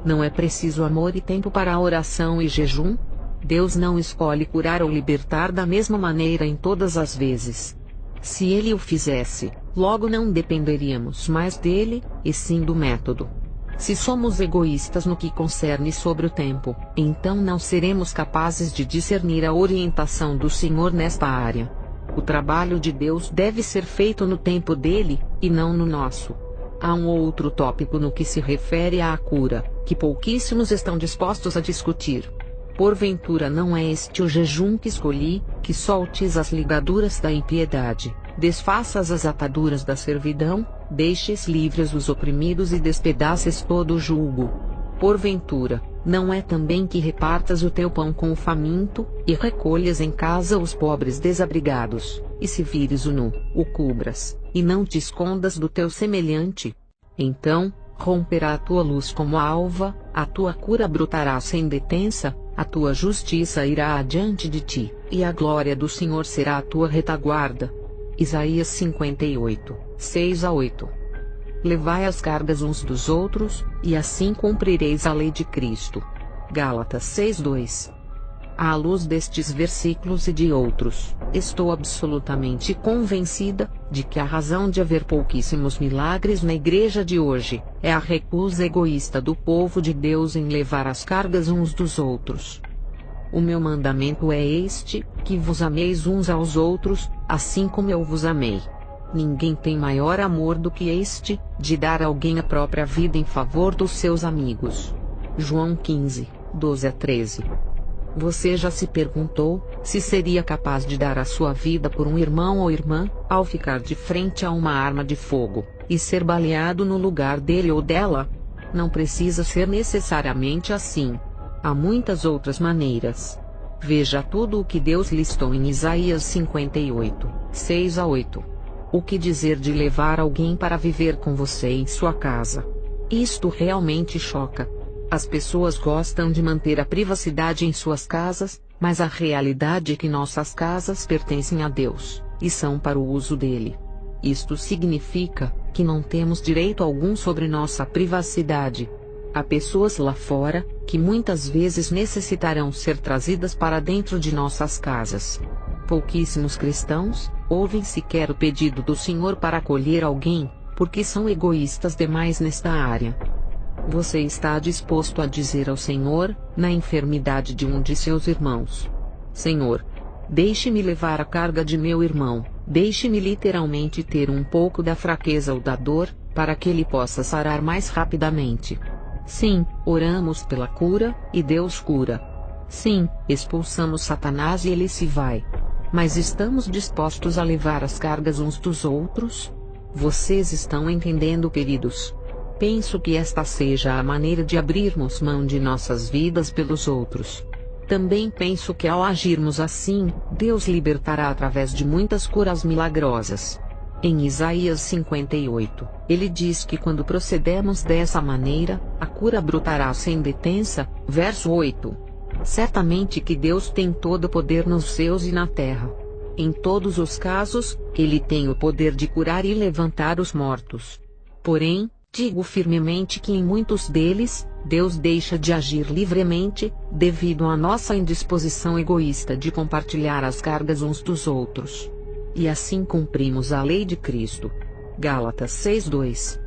Não é preciso amor e tempo para a oração e jejum? Deus não escolhe curar ou libertar da mesma maneira em todas as vezes. Se Ele o fizesse, logo não dependeríamos mais dele, e sim do método. Se somos egoístas no que concerne sobre o tempo, então não seremos capazes de discernir a orientação do Senhor nesta área. O trabalho de Deus deve ser feito no tempo dele, e não no nosso. Há um outro tópico no que se refere à cura, que pouquíssimos estão dispostos a discutir. Porventura não é este o jejum que escolhi, que soltes as ligaduras da impiedade, desfaças as ataduras da servidão, deixes livres os oprimidos e despedaces todo o jugo. Porventura, não é também que repartas o teu pão com o faminto, e recolhas em casa os pobres desabrigados, e se vires o nu, o cubras, e não te escondas do teu semelhante? Então, romperá a tua luz como a alva, a tua cura brotará sem detença, a tua justiça irá adiante de ti, e a glória do Senhor será a tua retaguarda. Isaías 58, 6 a 8. Levai as cargas uns dos outros, e assim cumprireis a lei de Cristo. Gálatas 6:2. À luz destes versículos e de outros, estou absolutamente convencida de que a razão de haver pouquíssimos milagres na igreja de hoje é a recusa egoísta do povo de Deus em levar as cargas uns dos outros. O meu mandamento é este, que vos ameis uns aos outros, assim como eu vos amei. Ninguém tem maior amor do que este, de dar a alguém a própria vida em favor dos seus amigos. João 15, 12-13. Você já se perguntou, se seria capaz de dar a sua vida por um irmão ou irmã, ao ficar de frente a uma arma de fogo, e ser baleado no lugar dele ou dela? Não precisa ser necessariamente assim. Há muitas outras maneiras. Veja tudo o que Deus listou em Isaías 58, 6-8. O que dizer de levar alguém para viver com você em sua casa? Isto realmente choca. As pessoas gostam de manter a privacidade em suas casas, mas a realidade é que nossas casas pertencem a Deus, e são para o uso dele. Isto significa que não temos direito algum sobre nossa privacidade. Há pessoas lá fora, que muitas vezes necessitarão ser trazidas para dentro de nossas casas. Pouquíssimos cristãos ouvem sequer o pedido do Senhor para acolher alguém, porque são egoístas demais nesta área. Você está disposto a dizer ao Senhor, na enfermidade de um de seus irmãos: Senhor, deixe-me levar a carga de meu irmão, deixe-me literalmente ter um pouco da fraqueza ou da dor, para que ele possa sarar mais rapidamente. Sim, oramos pela cura, e Deus cura. Sim, expulsamos Satanás e ele se vai. Mas estamos dispostos a levar as cargas uns dos outros? Vocês estão entendendo, queridos? Penso que esta seja a maneira de abrirmos mão de nossas vidas pelos outros. Também penso que ao agirmos assim, Deus libertará através de muitas curas milagrosas. Em Isaías 58, ele diz que quando procedermos dessa maneira, a cura brotará sem detença. Verso 8. Certamente que Deus tem todo o poder nos céus e na terra. Em todos os casos, ele tem o poder de curar e levantar os mortos. Porém, digo firmemente que em muitos deles, Deus deixa de agir livremente, devido à nossa indisposição egoísta de compartilhar as cargas uns dos outros. E assim cumprimos a lei de Cristo. Gálatas 6:2.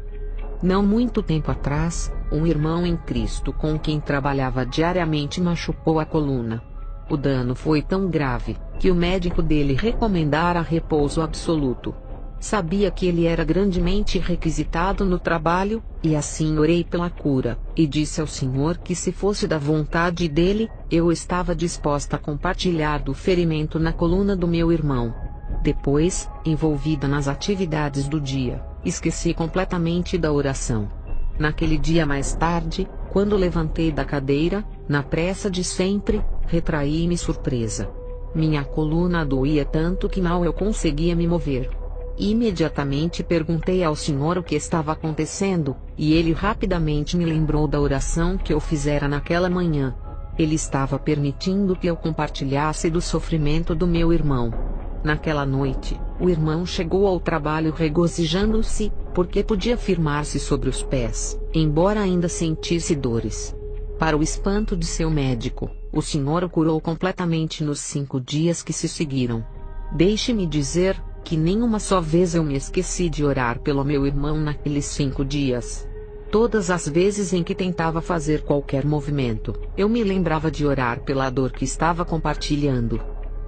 Não muito tempo atrás, um irmão em Cristo com quem trabalhava diariamente machucou a coluna. O dano foi tão grave, que o médico dele recomendara repouso absoluto. Sabia que ele era grandemente requisitado no trabalho, e assim orei pela cura, e disse ao Senhor que se fosse da vontade dele, eu estava disposta a compartilhar do ferimento na coluna do meu irmão. Depois, envolvida nas atividades do dia, esqueci completamente da oração. Naquele dia mais tarde, quando levantei da cadeira, na pressa de sempre, retraí-me surpresa. Minha coluna doía tanto que mal eu conseguia me mover. Imediatamente perguntei ao Senhor o que estava acontecendo, e ele rapidamente me lembrou da oração que eu fizera naquela manhã. Ele estava permitindo que eu compartilhasse do sofrimento do meu irmão. Naquela noite, o irmão chegou ao trabalho regozijando-se, porque podia firmar-se sobre os pés, embora ainda sentisse dores. Para o espanto de seu médico, o Senhor o curou completamente nos 5 dias que se seguiram. Deixe-me dizer que nem uma só vez eu me esqueci de orar pelo meu irmão naqueles 5 dias. Todas as vezes em que tentava fazer qualquer movimento, eu me lembrava de orar pela dor que estava compartilhando.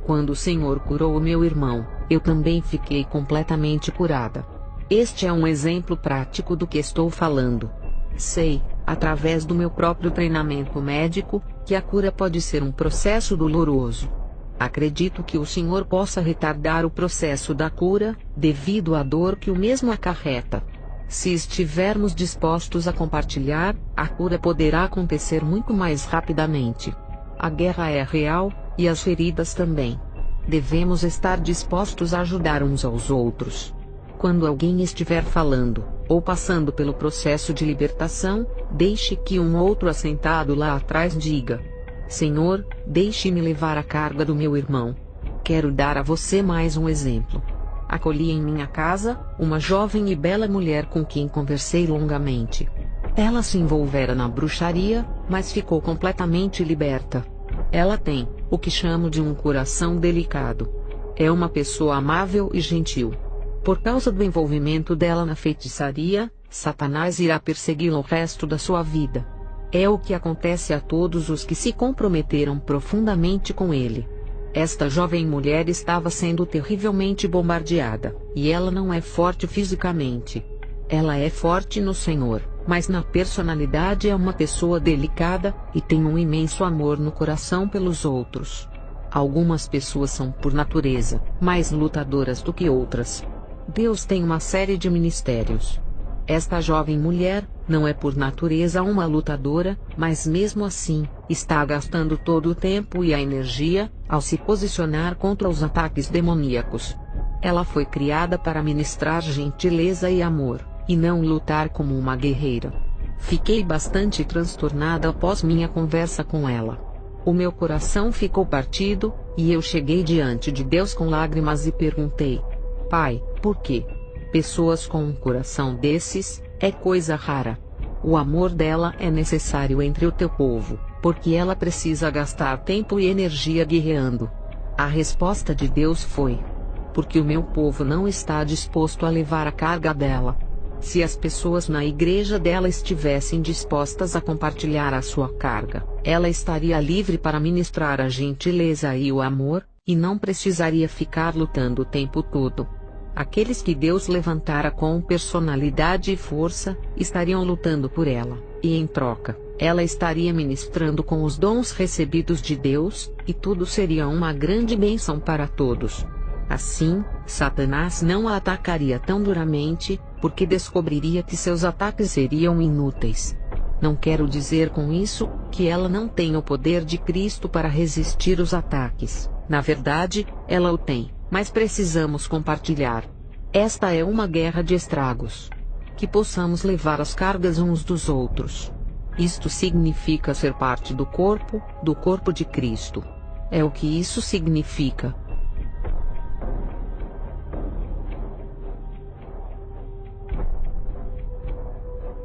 Quando o Senhor curou o meu irmão, eu também fiquei completamente curada. Este é um exemplo prático do que estou falando. Sei, através do meu próprio treinamento médico, que a cura pode ser um processo doloroso. Acredito que o Senhor possa retardar o processo da cura, devido à dor que o mesmo acarreta. Se estivermos dispostos a compartilhar, a cura poderá acontecer muito mais rapidamente. A guerra é real, e as feridas também. Devemos estar dispostos a ajudar uns aos outros. Quando alguém estiver falando, ou passando pelo processo de libertação, deixe que um outro assentado lá atrás diga: Senhor, deixe-me levar a carga do meu irmão. Quero dar a você mais um exemplo. Acolhi em minha casa uma jovem e bela mulher com quem conversei longamente. Ela se envolvera na bruxaria, mas ficou completamente liberta. Ela tem o que chamo de um coração delicado. É uma pessoa amável e gentil. Por causa do envolvimento dela na feitiçaria, Satanás irá persegui-la o resto da sua vida. É o que acontece a todos os que se comprometeram profundamente com ele. Esta jovem mulher estava sendo terrivelmente bombardeada, e ela não é forte fisicamente. Ela é forte no Senhor, mas na personalidade é uma pessoa delicada, e tem um imenso amor no coração pelos outros. Algumas pessoas são por natureza mais lutadoras do que outras. Deus tem uma série de ministérios. Esta jovem mulher não é por natureza uma lutadora, mas mesmo assim, está gastando todo o tempo e a energia ao se posicionar contra os ataques demoníacos. Ela foi criada para ministrar gentileza e amor, e não lutar como uma guerreira. Fiquei bastante transtornada após minha conversa com ela. O meu coração ficou partido, e eu cheguei diante de Deus com lágrimas e perguntei: Pai, por quê? Pessoas com um coração desses, é coisa rara. O amor dela é necessário entre o teu povo, porque ela precisa gastar tempo e energia guerreando. A resposta de Deus foi: porque o meu povo não está disposto a levar a carga dela. Se as pessoas na igreja dela estivessem dispostas a compartilhar a sua carga, ela estaria livre para ministrar a gentileza e o amor, e não precisaria ficar lutando o tempo todo. Aqueles que Deus levantara com personalidade e força, estariam lutando por ela, e em troca, ela estaria ministrando com os dons recebidos de Deus, e tudo seria uma grande bênção para todos. Assim, Satanás não a atacaria tão duramente, porque descobriria que seus ataques seriam inúteis. Não quero dizer com isso que ela não tem o poder de Cristo para resistir os ataques. Na verdade, ela o tem, mas precisamos compartilhar. Esta é uma guerra de estragos. Que possamos levar as cargas uns dos outros. Isto significa ser parte do corpo de Cristo. É o que isso significa.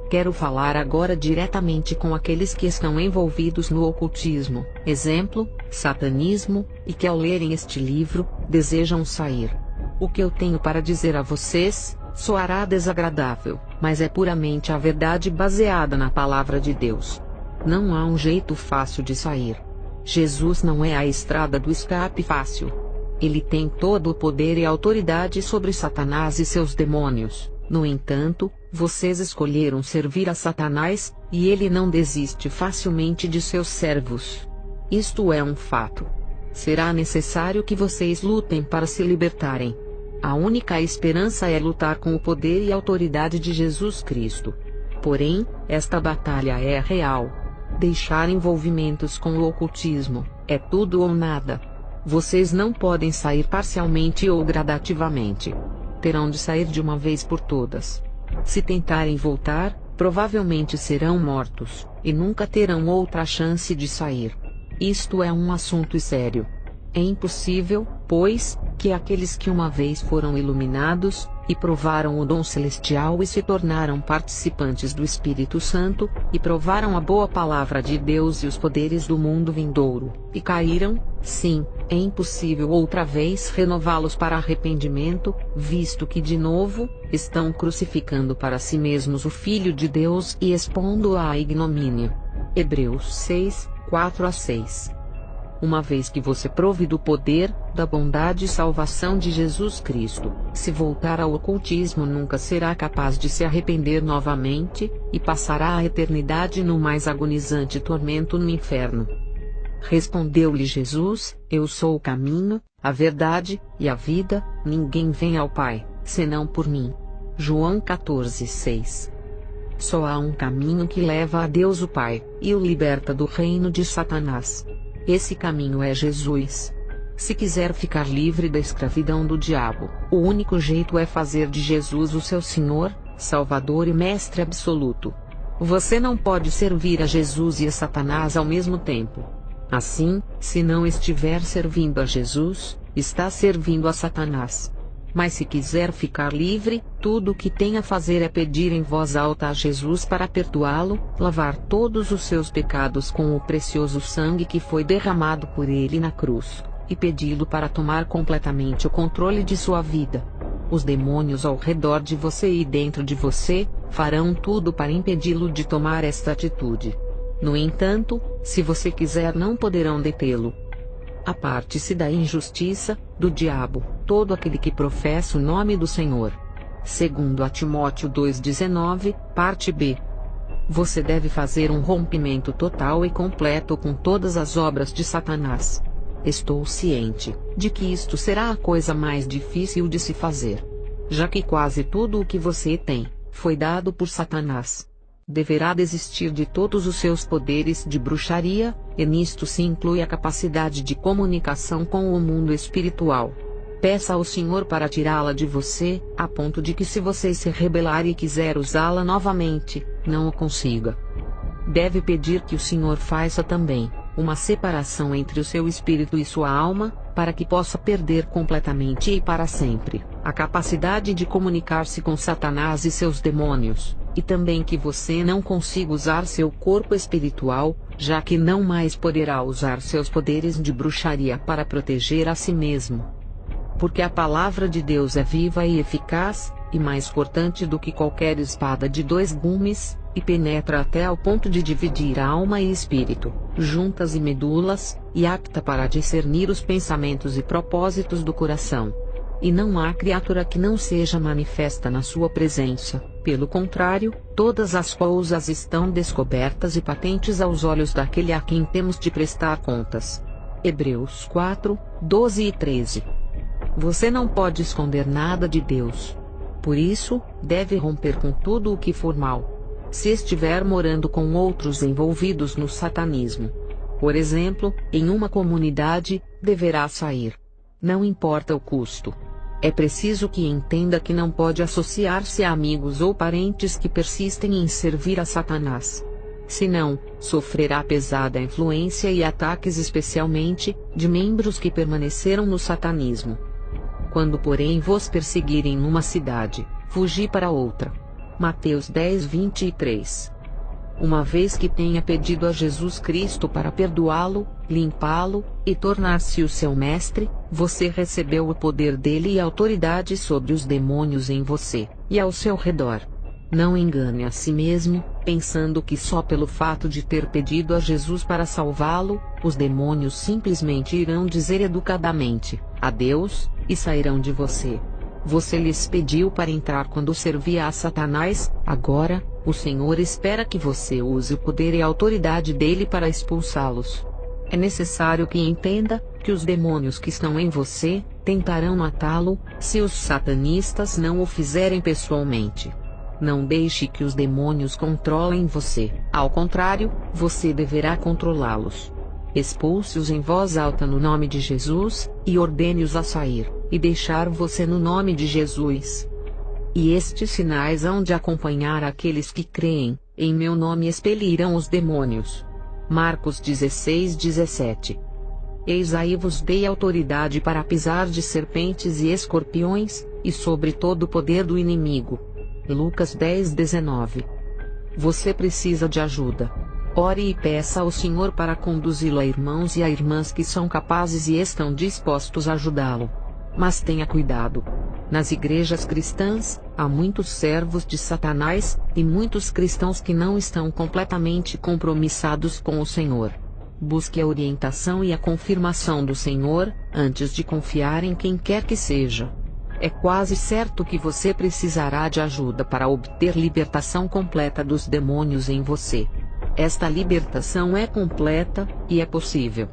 Quero falar agora diretamente com aqueles que estão envolvidos no ocultismo, exemplo, satanismo, e que ao lerem este livro, desejam sair. O que eu tenho para dizer a vocês, soará desagradável, mas é puramente a verdade baseada na palavra de Deus. Não há um jeito fácil de sair. Jesus não é a estrada do escape fácil. Ele tem todo o poder e autoridade sobre Satanás e seus demônios. No entanto, vocês escolheram servir a Satanás, e ele não desiste facilmente de seus servos. Isto é um fato. Será necessário que vocês lutem para se libertarem. A única esperança é lutar com o poder e autoridade de Jesus Cristo. Porém, esta batalha é real. Deixar envolvimentos com o ocultismo é tudo ou nada. Vocês não podem sair parcialmente ou gradativamente. Terão de sair de uma vez por todas. Se tentarem voltar, provavelmente serão mortos, e nunca terão outra chance de sair. Isto é um assunto sério. É impossível, pois, que aqueles que uma vez foram iluminados, e provaram o dom celestial e se tornaram participantes do Espírito Santo, e provaram a boa palavra de Deus e os poderes do mundo vindouro, e caíram, sim, é impossível outra vez renová-los para arrependimento, visto que de novo, estão crucificando para si mesmos o Filho de Deus e expondo-o à ignomínia. Hebreus 6, 4-6. Uma vez que você prove do poder, da bondade e salvação de Jesus Cristo, se voltar ao ocultismo nunca será capaz de se arrepender novamente, e passará a eternidade no mais agonizante tormento no inferno. Respondeu-lhe Jesus: Eu sou o caminho, a verdade, e a vida, ninguém vem ao Pai, senão por mim. João 14:6. Só há um caminho que leva a Deus o Pai, e o liberta do reino de Satanás. Esse caminho é Jesus. Se quiser ficar livre da escravidão do diabo, o único jeito é fazer de Jesus o seu Senhor, Salvador e Mestre absoluto. Você não pode servir a Jesus e a Satanás ao mesmo tempo. Assim, se não estiver servindo a Jesus, está servindo a Satanás. Mas se quiser ficar livre, tudo o que tem a fazer é pedir em voz alta a Jesus para perdoá-lo, lavar todos os seus pecados com o precioso sangue que foi derramado por ele na cruz, e pedi-lo para tomar completamente o controle de sua vida. Os demônios ao redor de você e dentro de você, farão tudo para impedi-lo de tomar esta atitude. No entanto, se você quiser, não poderão detê-lo. Aparte-se da injustiça, do diabo, todo aquele que professa o nome do Senhor. Segundo a Timóteo 2,19, parte B. Você deve fazer um rompimento total e completo com todas as obras de Satanás. Estou ciente de que isto será a coisa mais difícil de se fazer, já que quase tudo o que você tem foi dado por Satanás. Deverá desistir de todos os seus poderes de bruxaria, e nisto se inclui a capacidade de comunicação com o mundo espiritual. Peça ao Senhor para tirá-la de você, a ponto de que, se você se rebelar e quiser usá-la novamente, não o consiga. Deve pedir que o Senhor faça também uma separação entre o seu espírito e sua alma, para que possa perder completamente e para sempre a capacidade de comunicar-se com Satanás e seus demônios, e também que você não consiga usar seu corpo espiritual, já que não mais poderá usar seus poderes de bruxaria para proteger a si mesmo. Porque a palavra de Deus é viva e eficaz, e mais cortante do que qualquer espada de dois gumes, e penetra até ao ponto de dividir a alma e espírito, juntas e medulas, e apta para discernir os pensamentos e propósitos do coração. E não há criatura que não seja manifesta na sua presença, pelo contrário, todas as coisas estão descobertas e patentes aos olhos daquele a quem temos de prestar contas. Hebreus 4, 12 e 13. Você não pode esconder nada de Deus. Por isso, deve romper com tudo o que for mal. Se estiver morando com outros envolvidos no satanismo, por exemplo, em uma comunidade, deverá sair. Não importa o custo. É preciso que entenda que não pode associar-se a amigos ou parentes que persistem em servir a Satanás. Senão, sofrerá pesada influência e ataques, especialmente de membros que permaneceram no satanismo. Quando, porém, vos perseguirem numa cidade, fugi para outra. Mateus 10, 23. Uma vez que tenha pedido a Jesus Cristo para perdoá-lo, limpá-lo, e tornar-se o seu mestre, você recebeu o poder dele e autoridade sobre os demônios em você, e ao seu redor. Não engane a si mesmo, pensando que só pelo fato de ter pedido a Jesus para salvá-lo, os demônios simplesmente irão dizer educadamente adeus, e sairão de você. Você lhes pediu para entrar quando servia a Satanás, agora, o Senhor espera que você use o poder e a autoridade dele para expulsá-los. É necessário que entenda que os demônios que estão em você tentarão matá-lo, se os satanistas não o fizerem pessoalmente. Não deixe que os demônios controlem você, ao contrário, você deverá controlá-los. Expulse-os em voz alta no nome de Jesus, e ordene-os a sair, e deixar você no nome de Jesus. E estes sinais hão de acompanhar aqueles que creem, em meu nome expelirão os demônios. Marcos 16, 17. Eis aí vos dei autoridade para pisar de serpentes e escorpiões, e sobre todo o poder do inimigo. Lucas 10, 19. Você precisa de ajuda. Ore e peça ao Senhor para conduzi-lo a irmãos e a irmãs que são capazes e estão dispostos a ajudá-lo. Mas tenha cuidado. Nas igrejas cristãs, há muitos servos de Satanás, e muitos cristãos que não estão completamente compromissados com o Senhor. Busque a orientação e a confirmação do Senhor, antes de confiar em quem quer que seja. É quase certo que você precisará de ajuda para obter libertação completa dos demônios em você. Esta libertação é completa, e é possível.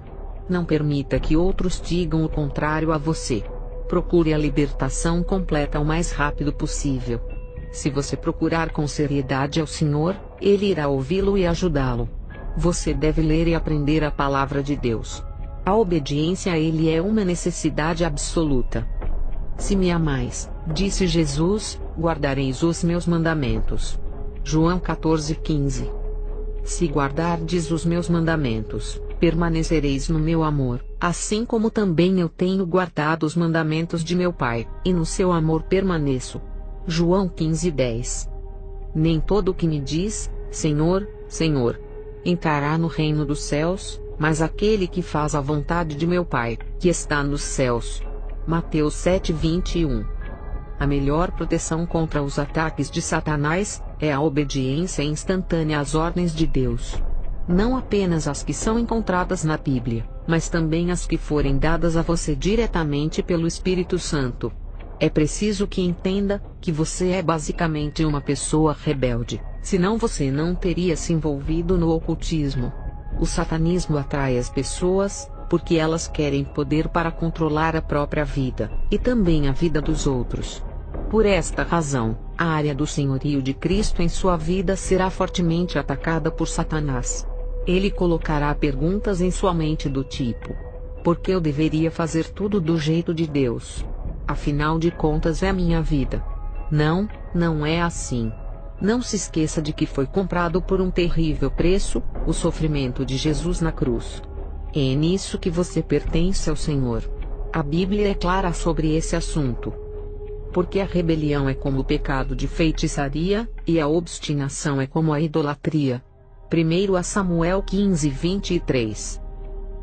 Não permita que outros digam o contrário a você. Procure a libertação completa o mais rápido possível. Se você procurar com seriedade ao Senhor, Ele irá ouvi-lo e ajudá-lo. Você deve ler e aprender a palavra de Deus. A obediência a Ele é uma necessidade absoluta. Se me amais, disse Jesus, guardareis os meus mandamentos. João 14:15. Se guardardes os meus mandamentos, permanecereis no meu amor, assim como também eu tenho guardado os mandamentos de meu Pai, e no seu amor permaneço. João 15:10. Nem todo o que me diz, Senhor, Senhor, entrará no reino dos céus, mas aquele que faz a vontade de meu Pai, que está nos céus. Mateus 7:21. A melhor proteção contra os ataques de Satanás é a obediência instantânea às ordens de Deus. não apenas as que são encontradas na Bíblia, mas também as que forem dadas a você diretamente pelo Espírito Santo. É preciso que entenda que você é basicamente uma pessoa rebelde, senão você não teria se envolvido no ocultismo. O satanismo atrai as pessoas, porque elas querem poder para controlar a própria vida, e também a vida dos outros. Por esta razão, a área do senhorio de Cristo em sua vida será fortemente atacada por Satanás. Ele colocará perguntas em sua mente do tipo: por que eu deveria fazer tudo do jeito de Deus? Afinal de contas é minha vida. Não, não é assim. Não se esqueça de que foi comprado por um terrível preço, o sofrimento de Jesus na cruz. É nisso que você pertence ao Senhor. A Bíblia é clara sobre esse assunto. Porque a rebelião é como o pecado de feitiçaria, e a obstinação é como a idolatria. 1 Samuel 15:23.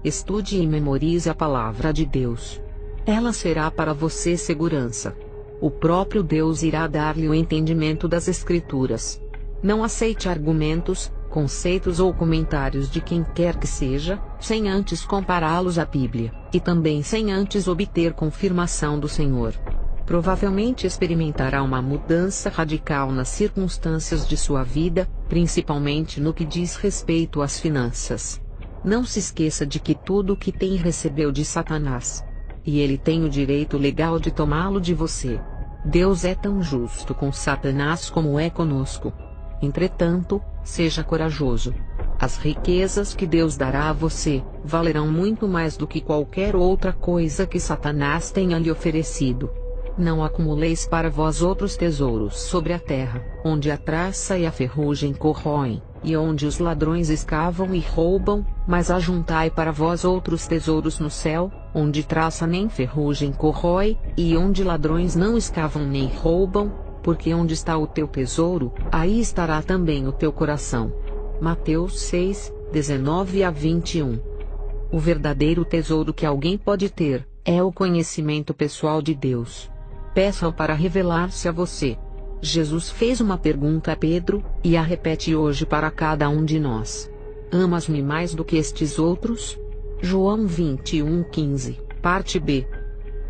Estude e memorize a palavra de Deus. Ela será para você segurança. O próprio Deus irá dar-lhe o entendimento das Escrituras. Não aceite argumentos, conceitos ou comentários de quem quer que seja, sem antes compará-los à Bíblia, e também sem antes obter confirmação do Senhor. Provavelmente experimentará uma mudança radical nas circunstâncias de sua vida, principalmente no que diz respeito às finanças. Não se esqueça de que tudo o que tem recebeu de Satanás. E ele tem o direito legal de tomá-lo de você. Deus é tão justo com Satanás como é conosco. Entretanto, seja corajoso. As riquezas que Deus dará a você valerão muito mais do que qualquer outra coisa que Satanás tenha lhe oferecido. Não acumuleis para vós outros tesouros sobre a terra, onde a traça e a ferrugem corroem, e onde os ladrões escavam e roubam, mas ajuntai para vós outros tesouros no céu, onde traça nem ferrugem corrói, e onde ladrões não escavam nem roubam, porque onde está o teu tesouro, aí estará também o teu coração. Mateus 6, 19-21. O verdadeiro tesouro que alguém pode ter, é o conhecimento pessoal de Deus. Peça-o para revelar-se a você. Jesus fez uma pergunta a Pedro, e a repete hoje para cada um de nós. Amas-me mais do que estes outros? João 21:15, parte B.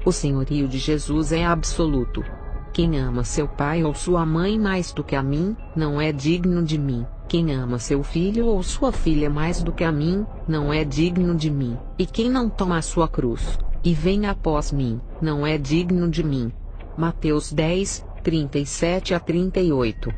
O senhorio de Jesus é absoluto. Quem ama seu pai ou sua mãe mais do que a mim, não é digno de mim. Quem ama seu filho ou sua filha mais do que a mim, não é digno de mim. E quem não toma a sua cruz, e vem após mim, não é digno de mim. Mateus 10, 37-38.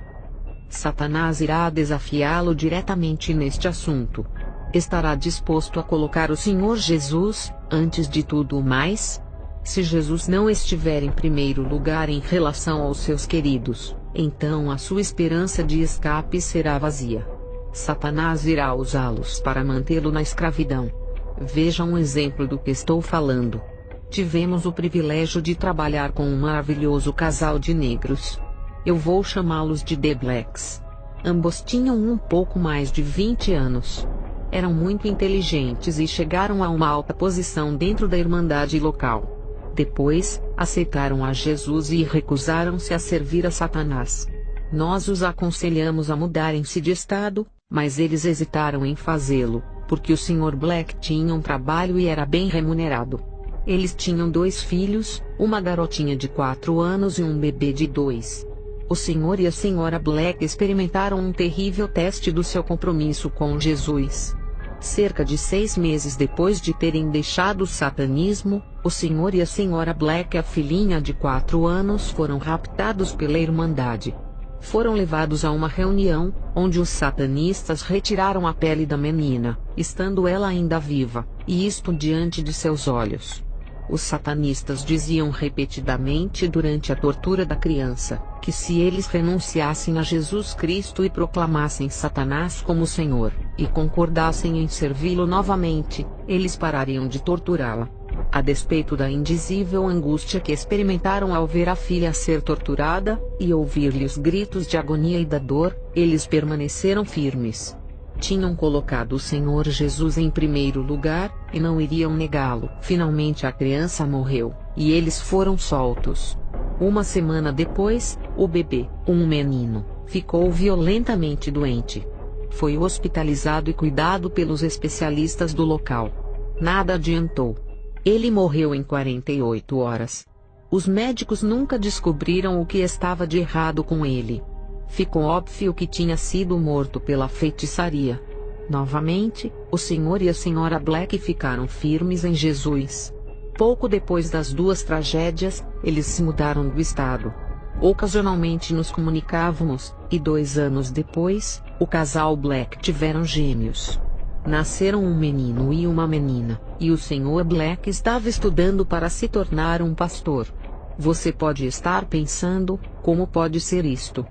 Satanás irá desafiá-lo diretamente neste assunto. Estará disposto a colocar o Senhor Jesus, antes de tudo o mais? Se Jesus não estiver em primeiro lugar em relação aos seus queridos, então a sua esperança de escape será vazia. Satanás irá usá-los para mantê-lo na escravidão. Veja um exemplo do que estou falando. Tivemos o privilégio de trabalhar com um maravilhoso casal de negros. Eu vou chamá-los de The Blacks. Ambos tinham um pouco mais de 20 anos. Eram muito inteligentes e chegaram a uma alta posição dentro da irmandade local. Depois, aceitaram a Jesus e recusaram-se a servir a Satanás. Nós os aconselhamos a mudarem-se de estado, mas eles hesitaram em fazê-lo, porque o Sr. Black tinha um trabalho e era bem remunerado. Eles tinham 2 filhos, uma garotinha de 4 anos e um bebê de 2. O Sr. e a Sra. Black experimentaram um terrível teste do seu compromisso com Jesus. Cerca de 6 meses depois de terem deixado o satanismo, o Sr. e a Sra. Black e a filhinha de 4 anos foram raptados pela Irmandade. Foram levados a uma reunião, onde os satanistas retiraram a pele da menina, estando ela ainda viva, e isto diante de seus olhos. Os satanistas diziam repetidamente durante a tortura da criança, que se eles renunciassem a Jesus Cristo e proclamassem Satanás como Senhor, e concordassem em servi-lo novamente, eles parariam de torturá-la. A despeito da indizível angústia que experimentaram ao ver a filha ser torturada, e ouvir-lhe os gritos de agonia e da dor, eles permaneceram firmes. Tinham colocado o Senhor Jesus em primeiro lugar, e não iriam negá-lo. Finalmente a criança morreu, e eles foram soltos. Uma semana depois, o bebê, um menino, ficou violentamente doente. Foi hospitalizado e cuidado pelos especialistas do local. Nada adiantou. Ele morreu em 48 horas. Os médicos nunca descobriram o que estava de errado com ele. Ficou óbvio que tinha sido morto pela feitiçaria. Novamente, o Sr. e a Sra. Black ficaram firmes em Jesus. Pouco depois das duas tragédias, eles se mudaram do estado. Ocasionalmente nos comunicávamos, e 2 anos depois, o casal Black tiveram gêmeos. Nasceram um menino e uma menina, e o Sr. Black estava estudando para se tornar um pastor. Você pode estar pensando, como pode ser isto?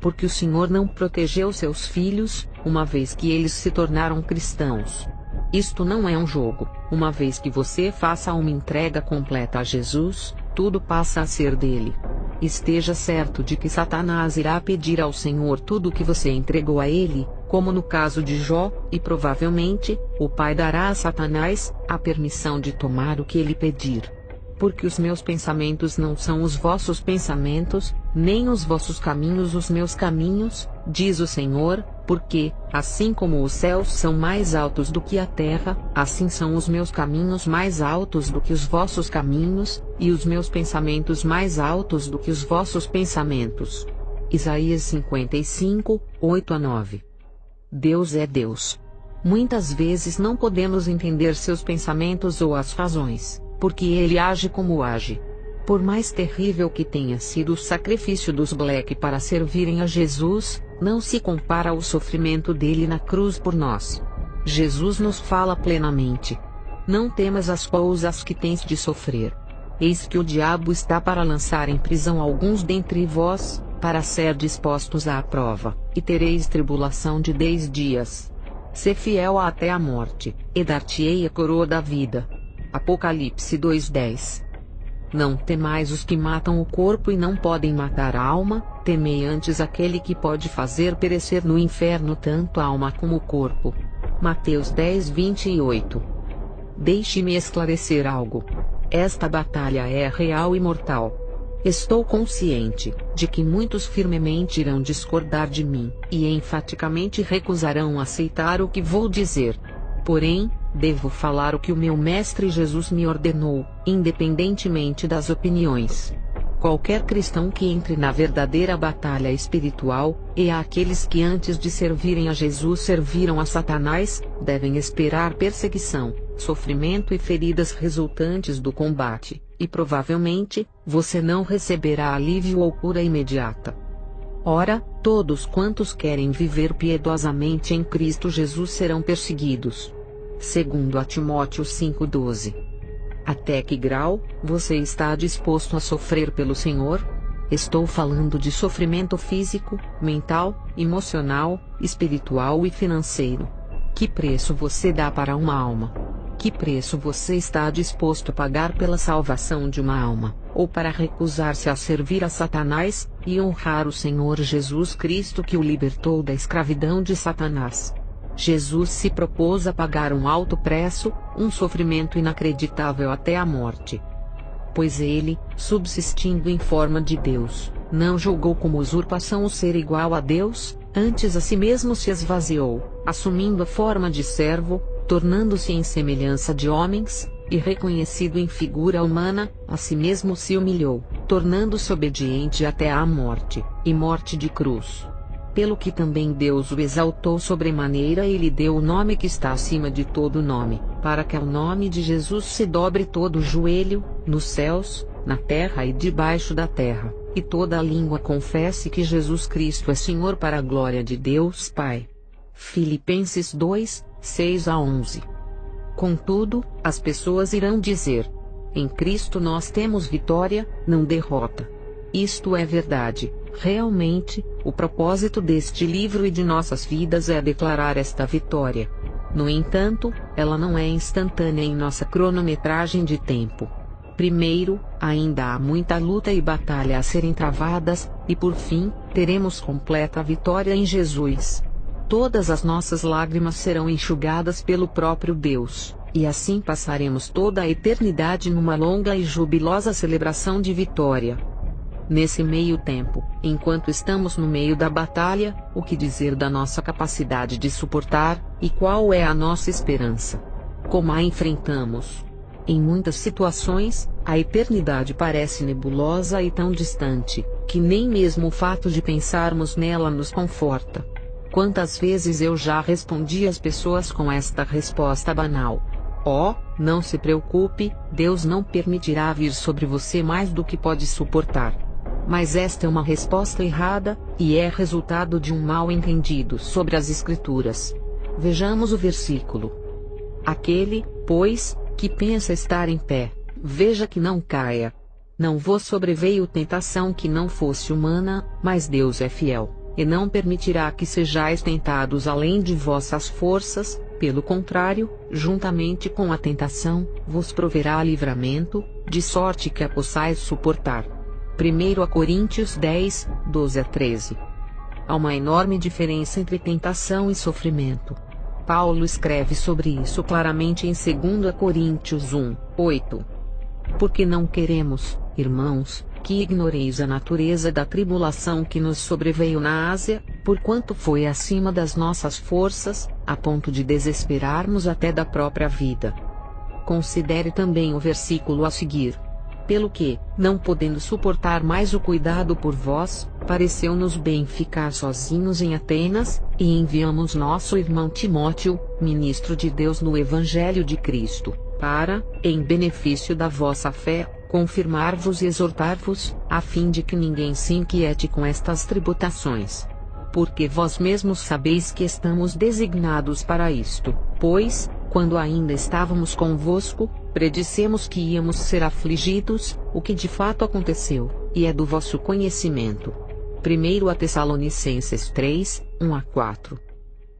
Porque o Senhor não protegeu seus filhos, uma vez que eles se tornaram cristãos. Isto não é um jogo. Uma vez que você faça uma entrega completa a Jesus, tudo passa a ser dele. Esteja certo de que Satanás irá pedir ao Senhor tudo o que você entregou a ele, como no caso de Jó, e provavelmente, o Pai dará a Satanás a permissão de tomar o que ele pedir. Porque os meus pensamentos não são os vossos pensamentos, nem os vossos caminhos os meus caminhos, diz o Senhor, porque, assim como os céus são mais altos do que a terra, assim são os meus caminhos mais altos do que os vossos caminhos, e os meus pensamentos mais altos do que os vossos pensamentos. Isaías 55, 8-9. Deus é Deus. Muitas vezes não podemos entender seus pensamentos ou as razões, porque ele age como age. Por mais terrível que tenha sido o sacrifício dos Black para servirem a Jesus, não se compara ao sofrimento dele na cruz por nós. Jesus nos fala plenamente: não temas as coisas que tens de sofrer. Eis que o diabo está para lançar em prisão alguns dentre vós, para ser dispostos à prova, e tereis tribulação de 10 dias. Sê fiel até a morte, e dar-te-ei a coroa da vida. Apocalipse 2:10. Não temais os que matam o corpo e não podem matar a alma, temei antes aquele que pode fazer perecer no inferno tanto a alma como o corpo. Mateus 10:28. Deixe-me esclarecer algo. Esta batalha é real e mortal. Estou consciente de que muitos firmemente irão discordar de mim, e enfaticamente recusarão aceitar o que vou dizer. Porém, devo falar o que o meu Mestre Jesus me ordenou, independentemente das opiniões. Qualquer cristão que entre na verdadeira batalha espiritual, e aqueles que antes de servirem a Jesus serviram a Satanás, devem esperar perseguição, sofrimento e feridas resultantes do combate, e provavelmente, você não receberá alívio ou cura imediata. Ora, todos quantos querem viver piedosamente em Cristo Jesus serão perseguidos. Segundo a Timóteo 5:12. Até que grau você está disposto a sofrer pelo Senhor? Estou falando de sofrimento físico, mental, emocional, espiritual e financeiro. Que preço você dá para uma alma? Que preço você está disposto a pagar pela salvação de uma alma, ou para recusar-se a servir a Satanás, e honrar o Senhor Jesus Cristo que o libertou da escravidão de Satanás? Jesus se propôs a pagar um alto preço, um sofrimento inacreditável até a morte. Pois ele, subsistindo em forma de Deus, não julgou como usurpação o ser igual a Deus, antes a si mesmo se esvaziou, assumindo a forma de servo, tornando-se em semelhança de homens, e reconhecido em figura humana, a si mesmo se humilhou, tornando-se obediente até à morte, e morte de cruz. Pelo que também Deus o exaltou sobremaneira e lhe deu o nome que está acima de todo nome, para que ao nome de Jesus se dobre todo o joelho, nos céus, na terra e debaixo da terra, e toda a língua confesse que Jesus Cristo é Senhor para a glória de Deus Pai. Filipenses 2, 6-11. Contudo, as pessoas irão dizer: em Cristo nós temos vitória, não derrota. Isto é verdade. Realmente, o propósito deste livro e de nossas vidas é declarar esta vitória. No entanto, ela não é instantânea em nossa cronometragem de tempo. Primeiro, ainda há muita luta e batalha a serem travadas, e por fim, teremos completa vitória em Jesus. Todas as nossas lágrimas serão enxugadas pelo próprio Deus, e assim passaremos toda a eternidade numa longa e jubilosa celebração de vitória. Nesse meio tempo, enquanto estamos no meio da batalha, o que dizer da nossa capacidade de suportar, e qual é a nossa esperança? Como a enfrentamos? Em muitas situações, a eternidade parece nebulosa e tão distante, que nem mesmo o fato de pensarmos nela nos conforta. Quantas vezes eu já respondi às pessoas com esta resposta banal: "Oh, não se preocupe, Deus não permitirá vir sobre você mais do que pode suportar." Mas esta é uma resposta errada, e é resultado de um mal entendido sobre as Escrituras. Vejamos o versículo. Aquele, pois, que pensa estar em pé, veja que não caia. Não vos sobreveio tentação que não fosse humana, mas Deus é fiel, e não permitirá que sejais tentados além de vossas forças, pelo contrário, juntamente com a tentação, vos proverá livramento, de sorte que a possais suportar. 1 Coríntios 10, 12-13. Há uma enorme diferença entre tentação e sofrimento. Paulo escreve sobre isso claramente em 2 Coríntios 1, 8. Porque não queremos, irmãos, que ignoreis a natureza da tribulação que nos sobreveio na Ásia, porquanto foi acima das nossas forças, a ponto de desesperarmos até da própria vida. Considere também o versículo a seguir. Pelo que, não podendo suportar mais o cuidado por vós, pareceu-nos bem ficar sozinhos em Atenas, e enviamos nosso irmão Timóteo, ministro de Deus no Evangelho de Cristo, para, em benefício da vossa fé, confirmar-vos e exortar-vos, a fim de que ninguém se inquiete com estas tribulações. Porque vós mesmos sabeis que estamos designados para isto, pois, quando ainda estávamos convosco, predissemos que íamos ser afligidos, o que de fato aconteceu, e é do vosso conhecimento. 1 Tessalonicenses 3, 1-4.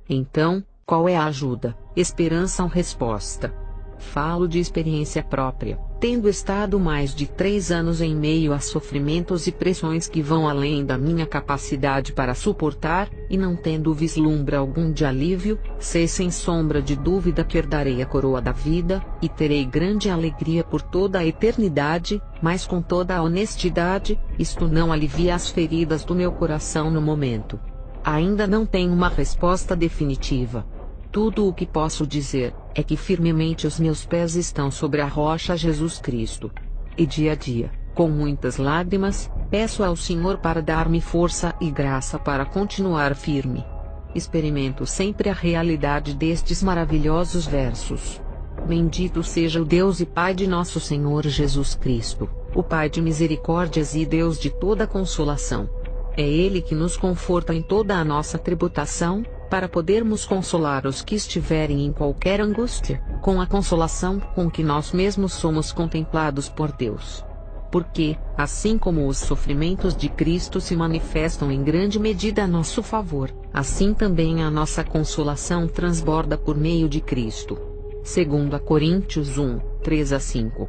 Então, qual é a ajuda, esperança ou resposta? Falo de experiência própria, tendo estado mais de 3 anos em meio a sofrimentos e pressões que vão além da minha capacidade para suportar, e não tendo vislumbre algum de alívio, sei sem sombra de dúvida que herdarei a coroa da vida, e terei grande alegria por toda a eternidade, mas com toda a honestidade, isto não alivia as feridas do meu coração no momento. Ainda não tenho uma resposta definitiva. Tudo o que posso dizer é que firmemente os meus pés estão sobre a rocha Jesus Cristo. E dia a dia, com muitas lágrimas, peço ao Senhor para dar-me força e graça para continuar firme. Experimento sempre a realidade destes maravilhosos versos. Bendito seja o Deus e Pai de nosso Senhor Jesus Cristo, o Pai de misericórdias e Deus de toda consolação. É Ele que nos conforta em toda a nossa tribulação, para podermos consolar os que estiverem em qualquer angústia, com a consolação com que nós mesmos somos contemplados por Deus. Porque, assim como os sofrimentos de Cristo se manifestam em grande medida a nosso favor, assim também a nossa consolação transborda por meio de Cristo. 2 Coríntios 1, 3-5.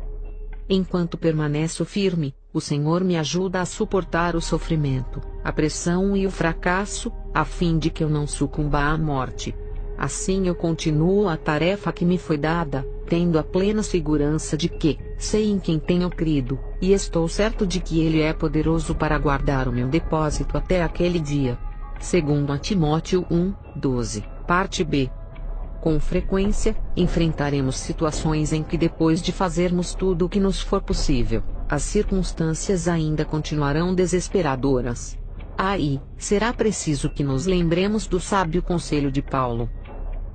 Enquanto permaneço firme, o Senhor me ajuda a suportar o sofrimento, a pressão e o fracasso, a fim de que eu não sucumba à morte. Assim eu continuo a tarefa que me foi dada, tendo a plena segurança de que, sei em quem tenho crido, e estou certo de que Ele é poderoso para guardar o meu depósito até aquele dia. 2 Timóteo 1, 12, parte B. Com frequência, enfrentaremos situações em que depois de fazermos tudo o que nos for possível, as circunstâncias ainda continuarão desesperadoras. Aí, será preciso que nos lembremos do sábio conselho de Paulo.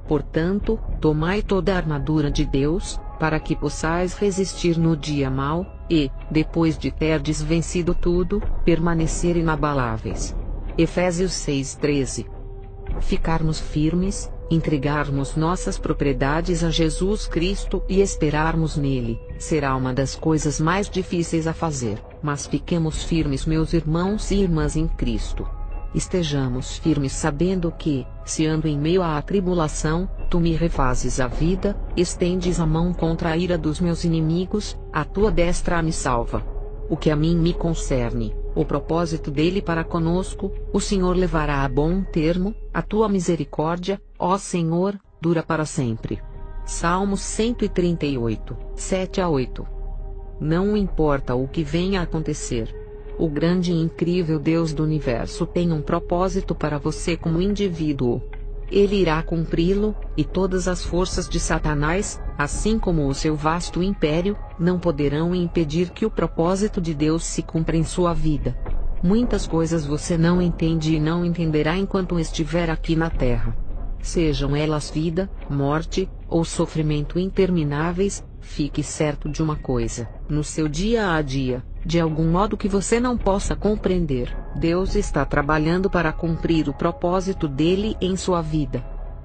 Portanto, tomai toda a armadura de Deus, para que possais resistir no dia mau, e, depois de terdes vencido tudo, permanecer inabaláveis. Efésios 6:13. Ficarmos firmes, entregarmos nossas propriedades a Jesus Cristo e esperarmos nele, será uma das coisas mais difíceis a fazer, mas fiquemos firmes, meus irmãos e irmãs em Cristo. Estejamos firmes sabendo que, se ando em meio à tribulação, tu me refazes a vida, estendes a mão contra a ira dos meus inimigos, a tua destra me salva. O que a mim me concerne, o propósito dele para conosco, o Senhor levará a bom termo, a tua misericórdia, ó Senhor, dura para sempre. Salmos 138, 7-8. Não importa o que venha a acontecer. O grande e incrível Deus do universo tem um propósito para você como indivíduo. Ele irá cumpri-lo, e todas as forças de Satanás, assim como o seu vasto império, não poderão impedir que o propósito de Deus se cumpra em sua vida. Muitas coisas você não entende e não entenderá enquanto estiver aqui na Terra. Sejam elas vida, morte, ou sofrimento intermináveis, fique certo de uma coisa: no seu dia a dia, de algum modo que você não possa compreender, Deus está trabalhando para cumprir o propósito dele em sua vida.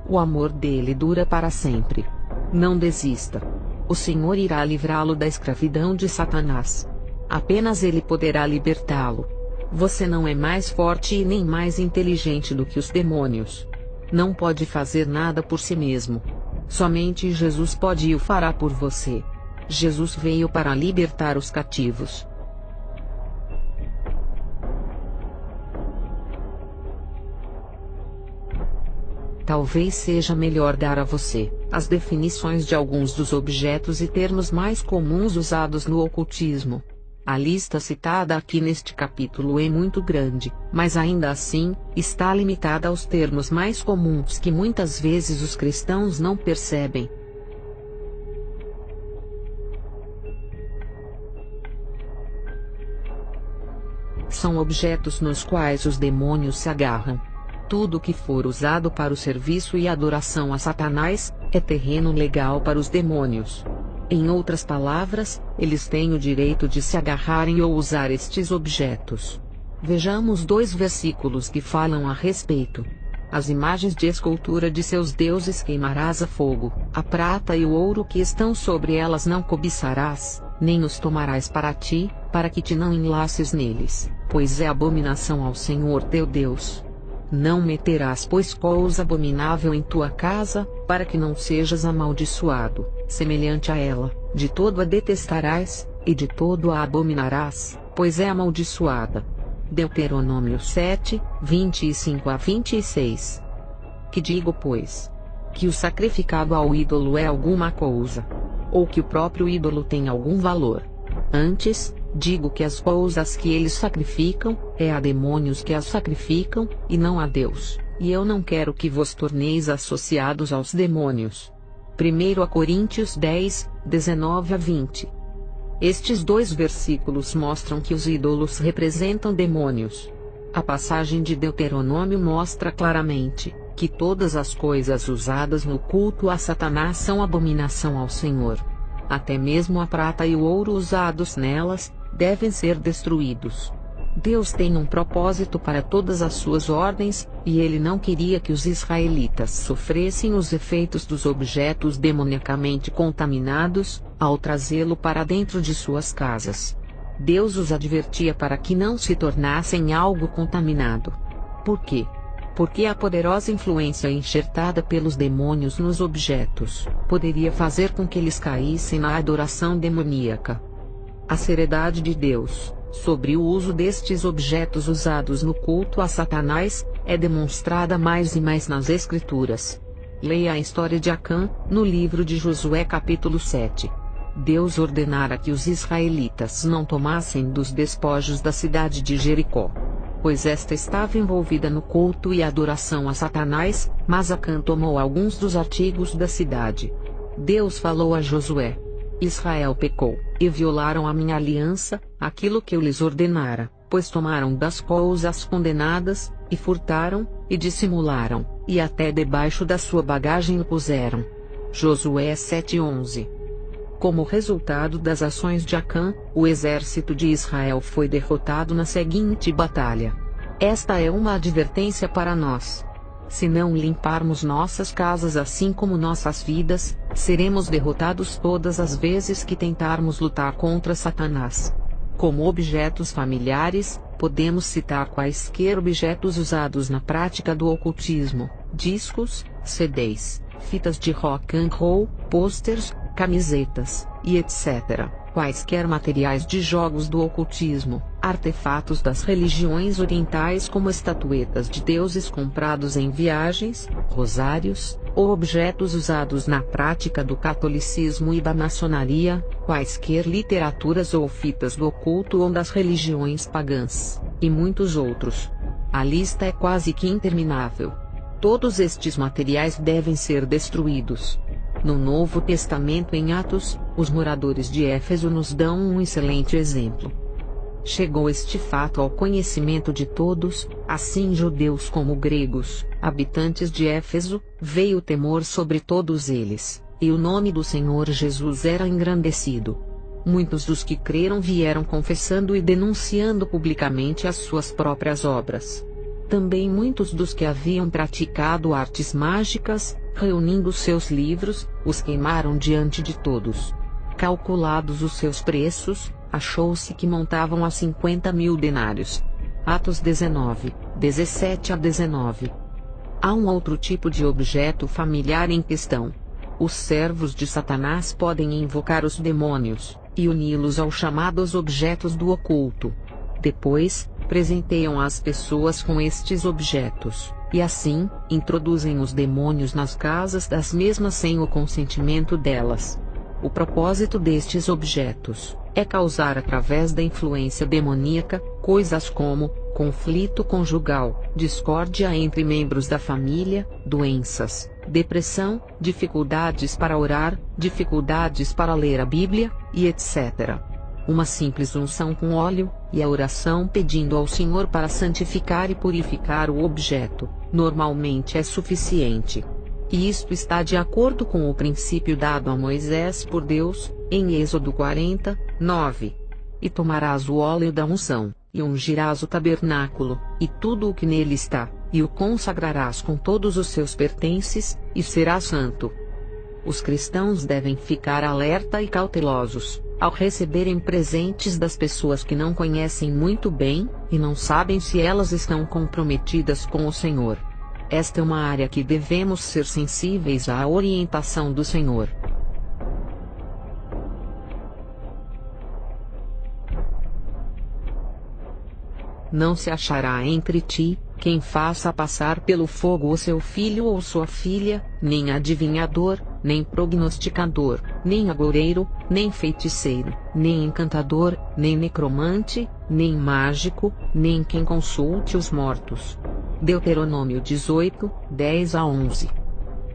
O amor dele dura para sempre. Não desista. O Senhor irá livrá-lo da escravidão de Satanás. Apenas ele poderá libertá-lo. Você não é mais forte e nem mais inteligente do que os demônios. Não pode fazer nada por si mesmo. Somente Jesus pode e o fará por você. Jesus veio para libertar os cativos. Talvez seja melhor dar a você as definições de alguns dos objetos e termos mais comuns usados no ocultismo. A lista citada aqui neste capítulo é muito grande, mas ainda assim, está limitada aos termos mais comuns que muitas vezes os cristãos não percebem. São objetos nos quais os demônios se agarram. Tudo que for usado para o serviço e adoração a Satanás, é terreno legal para os demônios. Em outras palavras, eles têm o direito de se agarrarem ou usar estes objetos. Vejamos 2 versículos que falam a respeito. As imagens de escultura de seus deuses queimarás a fogo, a prata e o ouro que estão sobre elas não cobiçarás, nem os tomarás para ti, para que te não enlaces neles, pois é abominação ao Senhor teu Deus. Não meterás pois coisa abominável em tua casa, para que não sejas amaldiçoado, semelhante a ela, de todo a detestarás, e de todo a abominarás, pois é amaldiçoada. Deuteronômio 7, 25 a 26. Que digo pois? Que o sacrificado ao ídolo é alguma coisa? Ou que o próprio ídolo tem algum valor? Antes, digo que as coisas que eles sacrificam, é a demônios que as sacrificam, e não a Deus, e eu não quero que vos torneis associados aos demônios. 1 Coríntios 10, 19 a 20. Estes 2 versículos mostram que os ídolos representam demônios. A passagem de Deuteronômio mostra claramente que todas as coisas usadas no culto a Satanás são abominação ao Senhor. Até mesmo a prata e o ouro usados nelas, devem ser destruídos. Deus tem um propósito para todas as suas ordens, e ele não queria que os israelitas sofressem os efeitos dos objetos demoniacamente contaminados, ao trazê-lo para dentro de suas casas. Deus os advertia para que não se tornassem algo contaminado. Por quê? Porque a poderosa influência enxertada pelos demônios nos objetos poderia fazer com que eles caíssem na adoração demoníaca. A seriedade de Deus sobre o uso destes objetos usados no culto a Satanás é demonstrada mais e mais nas Escrituras. Leia a história de Acã, no livro de Josué capítulo 7. Deus ordenara que os israelitas não tomassem dos despojos da cidade de Jericó, pois esta estava envolvida no culto e adoração a Satanás, mas Acã tomou alguns dos artigos da cidade. Deus falou a Josué: Israel pecou, e violaram a minha aliança, aquilo que eu lhes ordenara, pois tomaram das coisas condenadas, e furtaram, e dissimularam, e até debaixo da sua bagagem o puseram. Josué 7:11. Como resultado das ações de Acã, o exército de Israel foi derrotado na seguinte batalha. Esta é uma advertência para nós. Se não limparmos nossas casas assim como nossas vidas, seremos derrotados todas as vezes que tentarmos lutar contra Satanás. Como objetos familiares, podemos citar quaisquer objetos usados na prática do ocultismo: discos, CDs, fitas de rock and roll, posters, camisetas, e etc. Quaisquer materiais de jogos do ocultismo, artefatos das religiões orientais como estatuetas de deuses comprados em viagens, rosários, ou objetos usados na prática do catolicismo e da maçonaria, quaisquer literaturas ou fitas do oculto ou das religiões pagãs, e muitos outros. A lista é quase que interminável. Todos estes materiais devem ser destruídos. No Novo Testamento, em Atos, os moradores de Éfeso nos dão um excelente exemplo. Chegou este fato ao conhecimento de todos, assim judeus como gregos, habitantes de Éfeso, veio temor sobre todos eles, e o nome do Senhor Jesus era engrandecido. Muitos dos que creram vieram confessando e denunciando publicamente as suas próprias obras. Também muitos dos que haviam praticado artes mágicas, reunindo seus livros, os queimaram diante de todos. Calculados os seus preços, achou-se que montavam a 50.000 denários. Atos 19, 17 a 19. Há um outro tipo de objeto familiar em questão. Os servos de Satanás podem invocar os demônios, e uni-los aos chamados objetos do oculto. Depois, presenteiam as pessoas com estes objetos, e assim, introduzem os demônios nas casas das mesmas sem o consentimento delas. O propósito destes objetos é causar através da influência demoníaca, coisas como conflito conjugal, discórdia entre membros da família, doenças, depressão, dificuldades para orar, dificuldades para ler a Bíblia, e etc. Uma simples unção com óleo, e a oração pedindo ao Senhor para santificar e purificar o objeto, normalmente é suficiente. E isto está de acordo com o princípio dado a Moisés por Deus, em Êxodo 40, 9. E tomarás o óleo da unção, e ungirás o tabernáculo, e tudo o que nele está, e o consagrarás com todos os seus pertences, e será santo. Os cristãos devem ficar alerta e cautelosos, ao receberem presentes das pessoas que não conhecem muito bem, e não sabem se elas estão comprometidas com o Senhor. Esta é uma área que devemos ser sensíveis à orientação do Senhor. Não se achará entre ti quem faça passar pelo fogo o seu filho ou sua filha, nem adivinhador, nem prognosticador, nem agoureiro, nem feiticeiro, nem encantador, nem necromante, nem mágico, nem quem consulte os mortos. Deuteronômio 18, 10 a 11.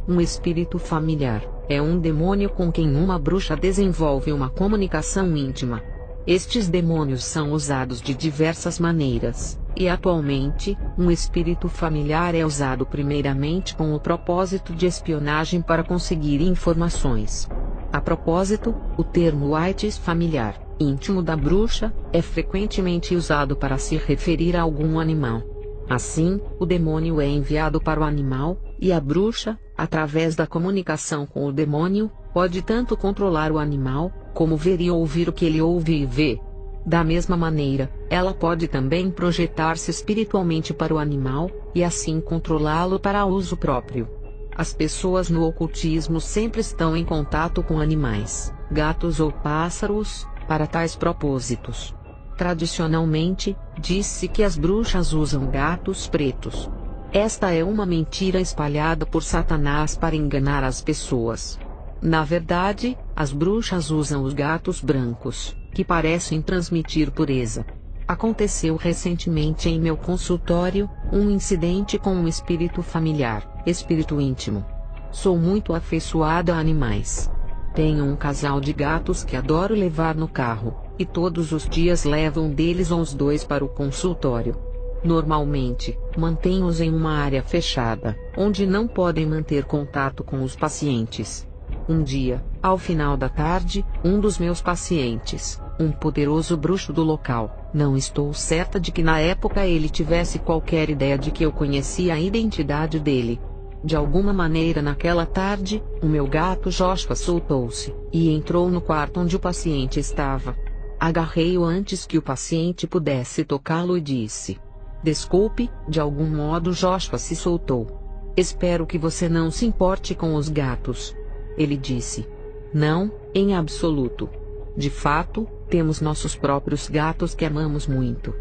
Um espírito familiar é um demônio com quem uma bruxa desenvolve uma comunicação íntima. Estes demônios são usados de diversas maneiras, e atualmente, um espírito familiar é usado primeiramente com o propósito de espionagem para conseguir informações. A propósito, o termo aites familiar, íntimo da bruxa, é frequentemente usado para se referir a algum animal. Assim, o demônio é enviado para o animal, e a bruxa, através da comunicação com o demônio, pode tanto controlar o animal, como ver e ouvir o que ele ouve e vê. Da mesma maneira, ela pode também projetar-se espiritualmente para o animal, e assim controlá-lo para uso próprio. As pessoas no ocultismo sempre estão em contato com animais, gatos ou pássaros, para tais propósitos. Tradicionalmente, diz-se que as bruxas usam gatos pretos. Esta é uma mentira espalhada por Satanás para enganar as pessoas. Na verdade, as bruxas usam os gatos brancos, que parecem transmitir pureza. Aconteceu recentemente em meu consultório, um incidente com um espírito familiar, espírito íntimo. Sou muito afeiçoada a animais. Tenho um casal de gatos que adoro levar no carro, e todos os dias levo um deles ou os dois para o consultório. Normalmente, mantenho-os em uma área fechada, onde não podem manter contato com os pacientes. Um dia, ao final da tarde, um dos meus pacientes, um poderoso bruxo do local, não estou certa de que na época ele tivesse qualquer ideia de que eu conhecia a identidade dele. De alguma maneira naquela tarde, o meu gato Joshua soltou-se, e entrou no quarto onde o paciente estava. Agarrei-o antes que o paciente pudesse tocá-lo e disse: "Desculpe, de algum modo Joshua se soltou. Espero que você não se importe com os gatos." Ele disse: "Não, em absoluto. De fato, temos nossos próprios gatos que amamos muito."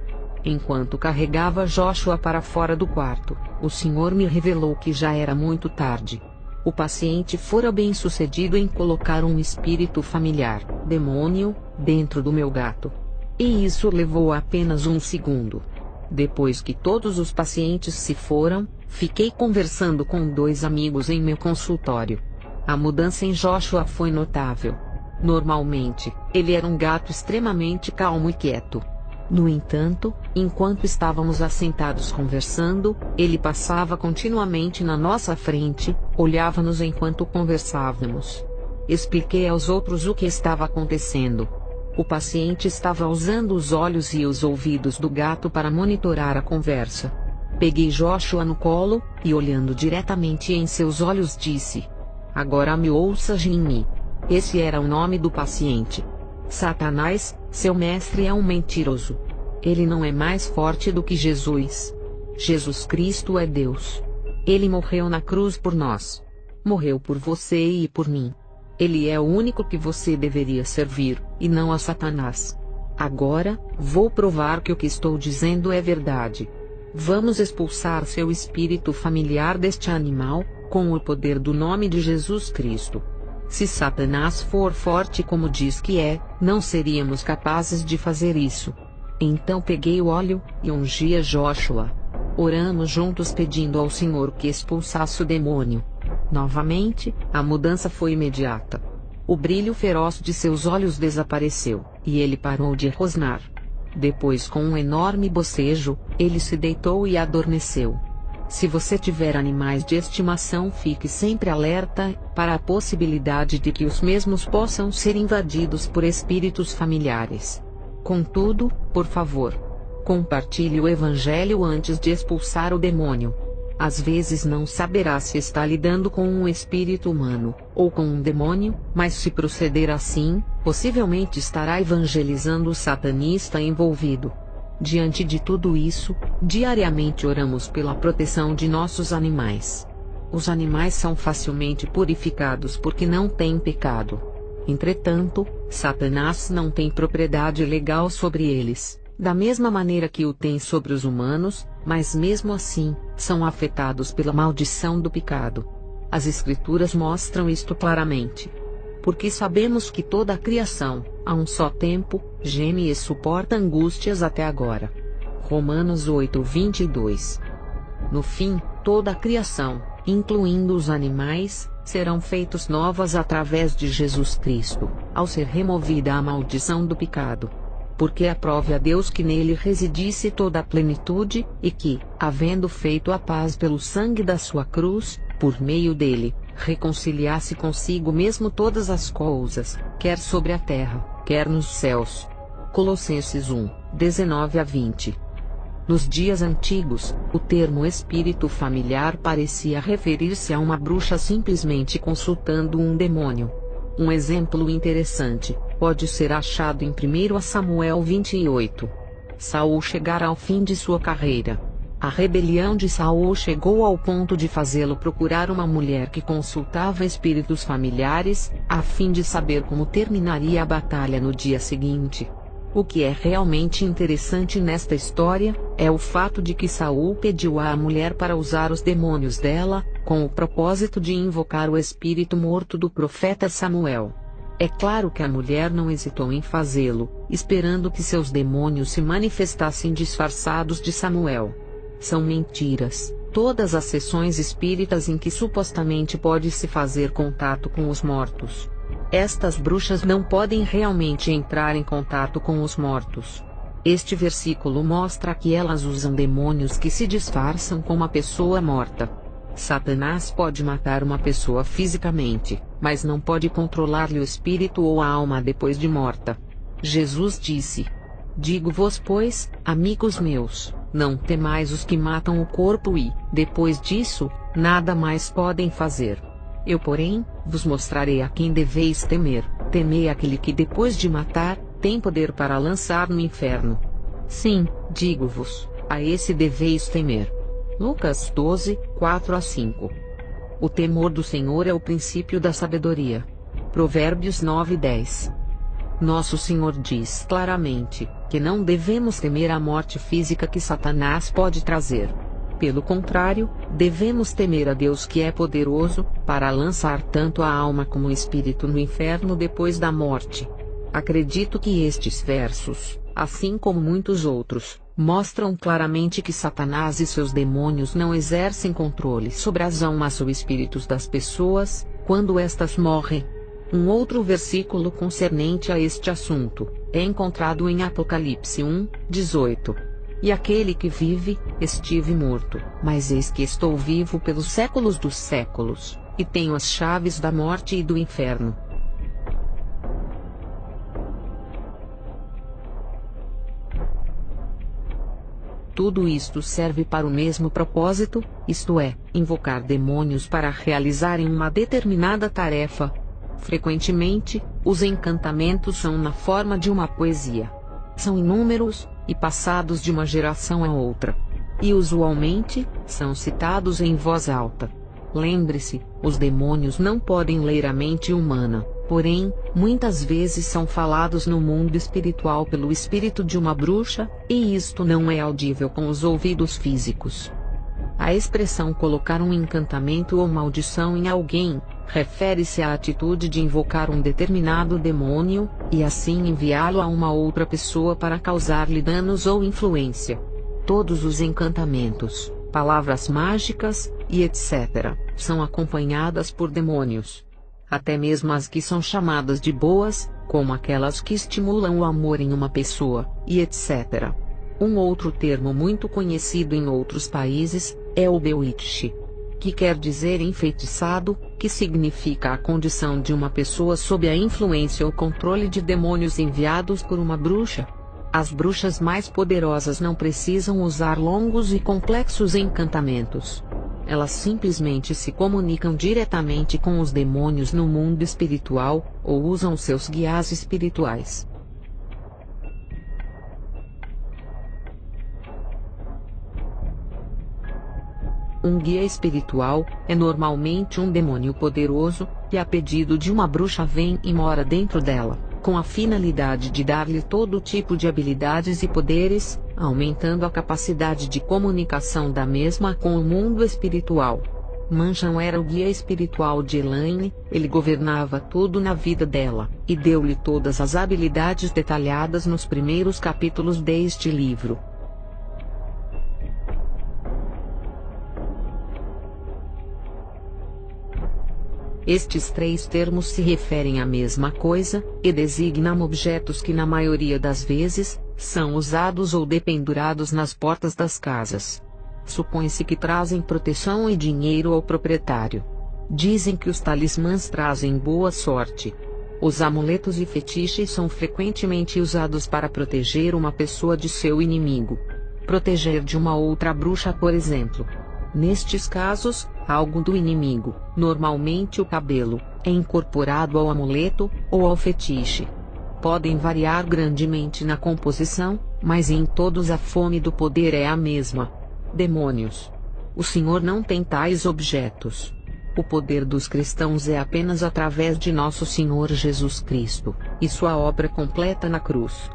Enquanto carregava Joshua para fora do quarto, o Senhor me revelou que já era muito tarde. O paciente fora bem-sucedido em colocar um espírito familiar, demônio, dentro do meu gato. E isso levou apenas um segundo. Depois que todos os pacientes se foram, fiquei conversando com 2 amigos em meu consultório. A mudança em Joshua foi notável. Normalmente, ele era um gato extremamente calmo e quieto. No entanto, enquanto estávamos assentados conversando, ele passava continuamente na nossa frente, olhava-nos enquanto conversávamos. Expliquei aos outros o que estava acontecendo. O paciente estava usando os olhos e os ouvidos do gato para monitorar a conversa. Peguei Joshua no colo, e olhando diretamente em seus olhos disse: "Agora me ouça, Jimmy." Esse era o nome do paciente. Satanás, seu mestre, é um mentiroso. Ele não é mais forte do que Jesus. Jesus Cristo é Deus. Ele morreu na cruz por nós. Morreu por você e por mim. Ele é o único que você deveria servir, e não a Satanás. Agora, vou provar que o que estou dizendo é verdade. Vamos expulsar seu espírito familiar deste animal, com o poder do nome de Jesus Cristo. Se Satanás for forte como diz que é, não seríamos capazes de fazer isso. Então peguei o óleo, e ungi a Joshua. Oramos juntos pedindo ao Senhor que expulsasse o demônio. Novamente, a mudança foi imediata. O brilho feroz de seus olhos desapareceu, e ele parou de rosnar. Depois, com um enorme bocejo, ele se deitou e adormeceu. Se você tiver animais de estimação, fique sempre alerta para a possibilidade de que os mesmos possam ser invadidos por espíritos familiares. Contudo, por favor, compartilhe o Evangelho antes de expulsar o demônio. Às vezes não saberá se está lidando com um espírito humano, ou com um demônio, mas se proceder assim, possivelmente estará evangelizando o satanista envolvido. Diante de tudo isso, diariamente oramos pela proteção de nossos animais. Os animais são facilmente purificados porque não têm pecado. Entretanto, Satanás não tem propriedade legal sobre eles, da mesma maneira que o tem sobre os humanos, mas mesmo assim, são afetados pela maldição do pecado. As Escrituras mostram isto claramente. Porque sabemos que toda a criação, a um só tempo, geme e suporta angústias até agora. Romanos 8:22. No fim, toda a criação, incluindo os animais, serão feitos novas através de Jesus Cristo, ao ser removida a maldição do pecado. Porque aprove a Deus que nele residisse toda a plenitude, e que, havendo feito a paz pelo sangue da sua cruz, por meio dele, reconciliasse consigo mesmo todas as coisas, quer sobre a terra, quer nos céus. Colossenses 1:19-20. Nos dias antigos, o termo espírito familiar parecia referir-se a uma bruxa simplesmente consultando um demônio. Um exemplo interessante pode ser achado em 1 Samuel 28. Saul chegara ao fim de sua carreira. A rebelião de Saul chegou ao ponto de fazê-lo procurar uma mulher que consultava espíritos familiares, a fim de saber como terminaria a batalha no dia seguinte. O que é realmente interessante nesta história, é o fato de que Saul pediu à mulher para usar os demônios dela, com o propósito de invocar o espírito morto do profeta Samuel. É claro que a mulher não hesitou em fazê-lo, esperando que seus demônios se manifestassem disfarçados de Samuel. São mentiras, todas as sessões espíritas em que supostamente pode-se fazer contato com os mortos. Estas bruxas não podem realmente entrar em contato com os mortos. Este versículo mostra que elas usam demônios que se disfarçam com uma pessoa morta. Satanás pode matar uma pessoa fisicamente, mas não pode controlar-lhe o espírito ou a alma depois de morta. Jesus disse: "Digo-vos, pois, amigos meus, não temais os que matam o corpo e, depois disso, nada mais podem fazer. Eu, porém, vos mostrarei a quem deveis temer. Temei aquele que depois de matar, tem poder para lançar no inferno. Sim, digo-vos, a esse deveis temer." Lucas 12:4-5. O temor do Senhor é o princípio da sabedoria. Provérbios 9:10. Nosso Senhor diz claramente que não devemos temer a morte física que Satanás pode trazer. Pelo contrário, Devemos temer a Deus, que é poderoso para lançar tanto a alma como o espírito no inferno depois da morte. Acredito que estes versos, assim como muitos outros, mostram claramente que Satanás e seus demônios não exercem controle sobre as almas ou espíritos das pessoas quando estas morrem. Um outro versículo concernente a este assunto é encontrado em Apocalipse 1:18. E aquele que vive, estive morto, mas eis que estou vivo pelos séculos dos séculos, e tenho as chaves da morte e do inferno. Tudo isto serve para o mesmo propósito, isto é, invocar demônios para realizarem uma determinada tarefa. Frequentemente, os encantamentos são na forma de uma poesia. São inúmeros, e passados de uma geração a outra. E usualmente, são citados em voz alta. Lembre-se, os demônios não podem ler a mente humana, porém, muitas vezes são falados no mundo espiritual pelo espírito de uma bruxa, e isto não é audível com os ouvidos físicos. A expressão colocar um encantamento ou maldição em alguém refere-se à atitude de invocar um determinado demônio, e assim enviá-lo a uma outra pessoa para causar-lhe danos ou influência. Todos os encantamentos, palavras mágicas, e etc., são acompanhadas por demônios. Até mesmo as que são chamadas de boas, como aquelas que estimulam o amor em uma pessoa, e etc. Um outro termo muito conhecido em outros países é o bewitch, que quer dizer enfeitiçado, que significa a condição de uma pessoa sob a influência ou controle de demônios enviados por uma bruxa. As bruxas mais poderosas não precisam usar longos e complexos encantamentos. Elas simplesmente se comunicam diretamente com os demônios no mundo espiritual, ou usam seus guias espirituais. Um guia espiritual é normalmente um demônio poderoso, que a pedido de uma bruxa vem e mora dentro dela, com a finalidade de dar-lhe todo tipo de habilidades e poderes, aumentando a capacidade de comunicação da mesma com o mundo espiritual. Manchan era o guia espiritual de Elaine, ele governava tudo na vida dela, e deu-lhe todas as habilidades detalhadas nos primeiros capítulos deste livro. Estes três termos se referem à mesma coisa, e designam objetos que na maioria das vezes, são usados ou dependurados nas portas das casas. Supõe-se que trazem proteção e dinheiro ao proprietário. Dizem que os talismãs trazem boa sorte. Os amuletos e fetiches são frequentemente usados para proteger uma pessoa de seu inimigo. Proteger de uma outra bruxa, por exemplo. Nestes casos, algo do inimigo, normalmente o cabelo, é incorporado ao amuleto, ou ao fetiche. Podem variar grandemente na composição, mas em todos a fome do poder é a mesma. Demônios. O Senhor não tem tais objetos. O poder dos cristãos é apenas através de nosso Senhor Jesus Cristo, e sua obra completa na cruz.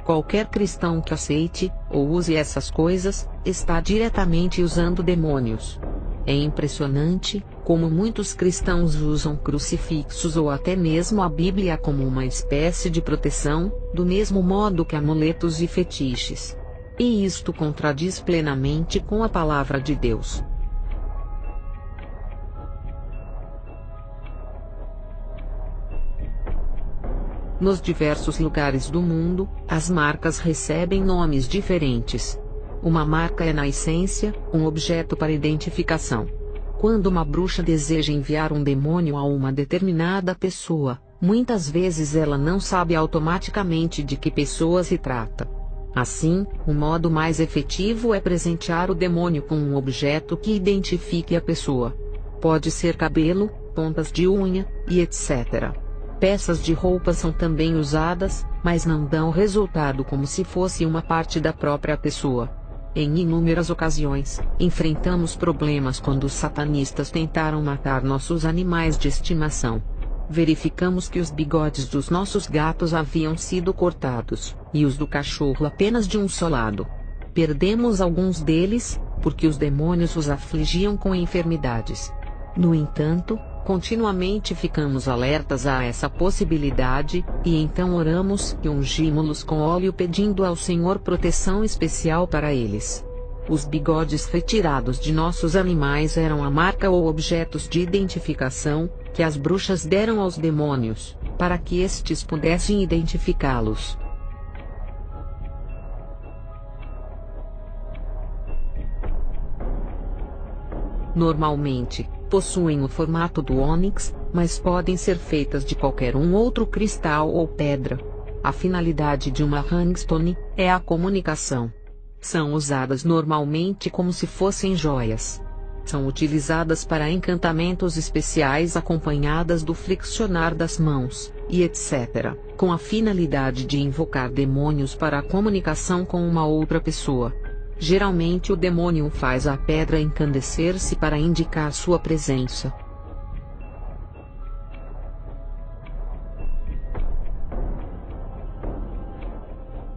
Qualquer cristão que aceite, ou use essas coisas, está diretamente usando demônios. É impressionante como muitos cristãos usam crucifixos ou até mesmo a Bíblia como uma espécie de proteção, do mesmo modo que amuletos e fetiches. E isto contradiz plenamente com a palavra de Deus. Nos diversos lugares do mundo, as marcas recebem nomes diferentes. Uma marca é na essência, um objeto para identificação. Quando uma bruxa deseja enviar um demônio a uma determinada pessoa, muitas vezes ela não sabe automaticamente de que pessoa se trata. Assim, o modo mais efetivo é presentear o demônio com um objeto que identifique a pessoa. Pode ser cabelo, pontas de unha, e etc. Peças de roupa são também usadas, mas não dão resultado como se fosse uma parte da própria pessoa. Em inúmeras ocasiões, enfrentamos problemas quando os satanistas tentaram matar nossos animais de estimação. Verificamos que os bigodes dos nossos gatos haviam sido cortados, e os do cachorro apenas de um só lado. Perdemos alguns deles, porque os demônios os afligiam com enfermidades. No entanto, continuamente ficamos alertas a essa possibilidade, e então oramos e ungimos-los com óleo pedindo ao Senhor proteção especial para eles. Os bigodes retirados de nossos animais eram a marca ou objetos de identificação, que as bruxas deram aos demônios, para que estes pudessem identificá-los. Normalmente, possuem o formato do ônix, mas podem ser feitas de qualquer outro cristal ou pedra. A finalidade de uma Hangstone é a comunicação. São usadas normalmente como se fossem joias. São utilizadas para encantamentos especiais acompanhadas do flexionar das mãos, e etc., com a finalidade de invocar demônios para a comunicação com uma outra pessoa. Geralmente o demônio faz a pedra encandecer-se para indicar sua presença.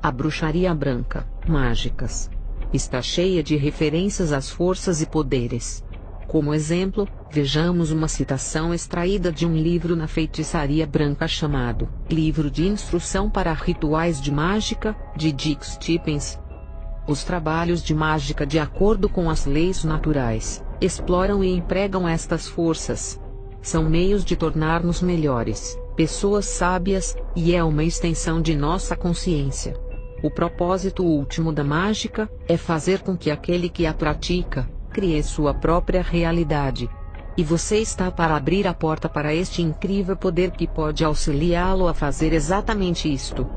A bruxaria branca, mágicas, está cheia de referências às forças e poderes. Como exemplo, vejamos uma citação extraída de um livro na feitiçaria branca chamado Livro de Instrução para Rituais de Mágica, de Dick Stephens. Os trabalhos de mágica de acordo com as leis naturais, exploram e empregam estas forças. São meios de tornar-nos melhores, pessoas sábias, e é uma extensão de nossa consciência. O propósito último da mágica é fazer com que aquele que a pratica crie sua própria realidade. E você está para abrir a porta para este incrível poder que pode auxiliá-lo a fazer exatamente isto.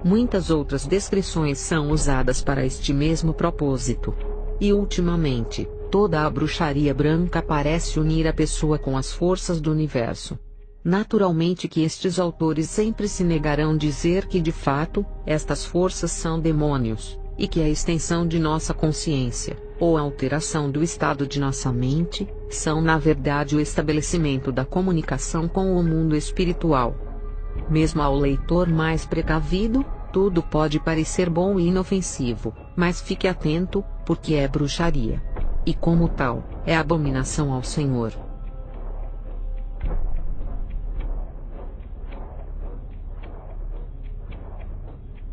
Muitas outras descrições são usadas para este mesmo propósito. E ultimamente, toda a bruxaria branca parece unir a pessoa com as forças do universo. Naturalmente que estes autores sempre se negarão dizer que de fato, estas forças são demônios, e que a extensão de nossa consciência, ou a alteração do estado de nossa mente, são na verdade o estabelecimento da comunicação com o mundo espiritual. Mesmo ao leitor mais precavido, tudo pode parecer bom e inofensivo, mas fique atento, porque é bruxaria. E como tal, é abominação ao Senhor.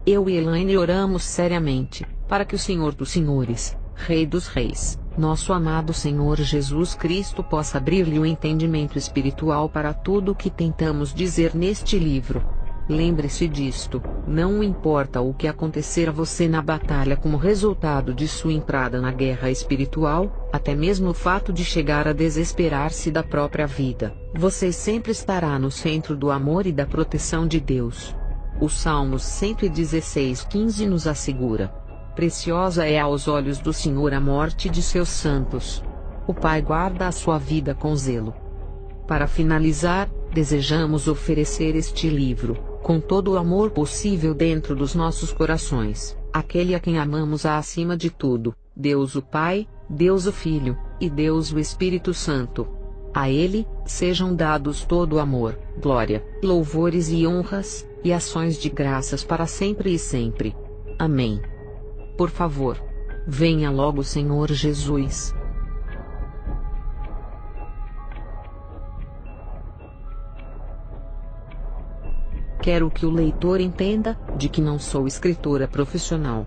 Eu e Elaine oramos seriamente, para que o Senhor dos Senhores, Rei dos Reis, nosso amado Senhor Jesus Cristo possa abrir-lhe o entendimento espiritual para tudo o que tentamos dizer neste livro. Lembre-se disto, não importa o que acontecer a você na batalha como resultado de sua entrada na guerra espiritual, até mesmo o fato de chegar a desesperar-se da própria vida, você sempre estará no centro do amor e da proteção de Deus. O Salmos 116:15 nos assegura: preciosa é aos olhos do Senhor a morte de seus santos. O Pai guarda a sua vida com zelo. Para finalizar, desejamos oferecer este livro, com todo o amor possível dentro dos nossos corações, àquele a quem amamos acima de tudo, Deus o Pai, Deus o Filho, e Deus o Espírito Santo. A Ele, sejam dados todo amor, glória, louvores e honras, e ações de graças para sempre e sempre. Amém. Por favor, venha logo, Senhor Jesus. Quero que o leitor entenda, de que não sou escritora profissional.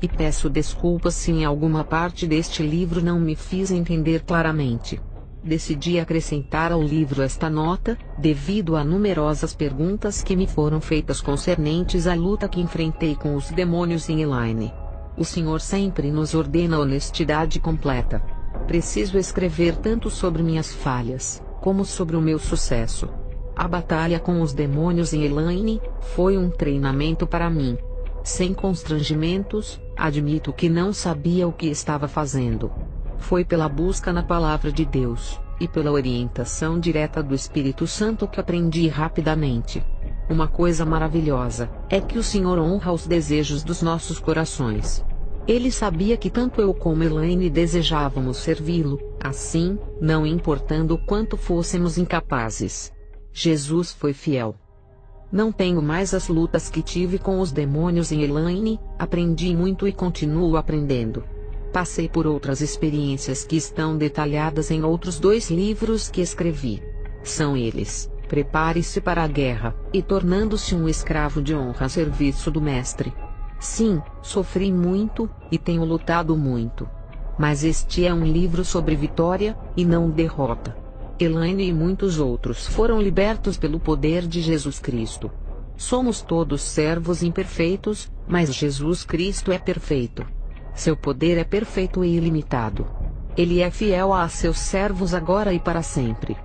E peço desculpas se em alguma parte deste livro não me fiz entender claramente. Decidi acrescentar ao livro esta nota, devido a numerosas perguntas que me foram feitas concernentes à luta que enfrentei com os demônios em Elaine. O Senhor sempre nos ordena honestidade completa. Preciso escrever tanto sobre minhas falhas, como sobre o meu sucesso. A batalha com os demônios em Elaine foi um treinamento para mim. Sem constrangimentos, admito que não sabia o que estava fazendo. Foi pela busca na palavra de Deus, e pela orientação direta do Espírito Santo que aprendi rapidamente. Uma coisa maravilhosa é que o Senhor honra os desejos dos nossos corações. Ele sabia que tanto eu como Elaine desejávamos servi-lo, assim, não importando o quanto fôssemos incapazes. Jesus foi fiel. Não tenho mais as lutas que tive com os demônios em Elaine, aprendi muito e continuo aprendendo. Passei por outras experiências que estão detalhadas em outros 2 livros que escrevi. São eles: Prepare-se para a Guerra, e Tornando-se um Escravo de Honra a Serviço do Mestre. Sim, sofri muito, e tenho lutado muito. Mas este é um livro sobre vitória, e não derrota. Elaine e muitos outros foram libertos pelo poder de Jesus Cristo. Somos todos servos imperfeitos, mas Jesus Cristo é perfeito. Seu poder é perfeito e ilimitado. Ele é fiel a seus servos agora e para sempre.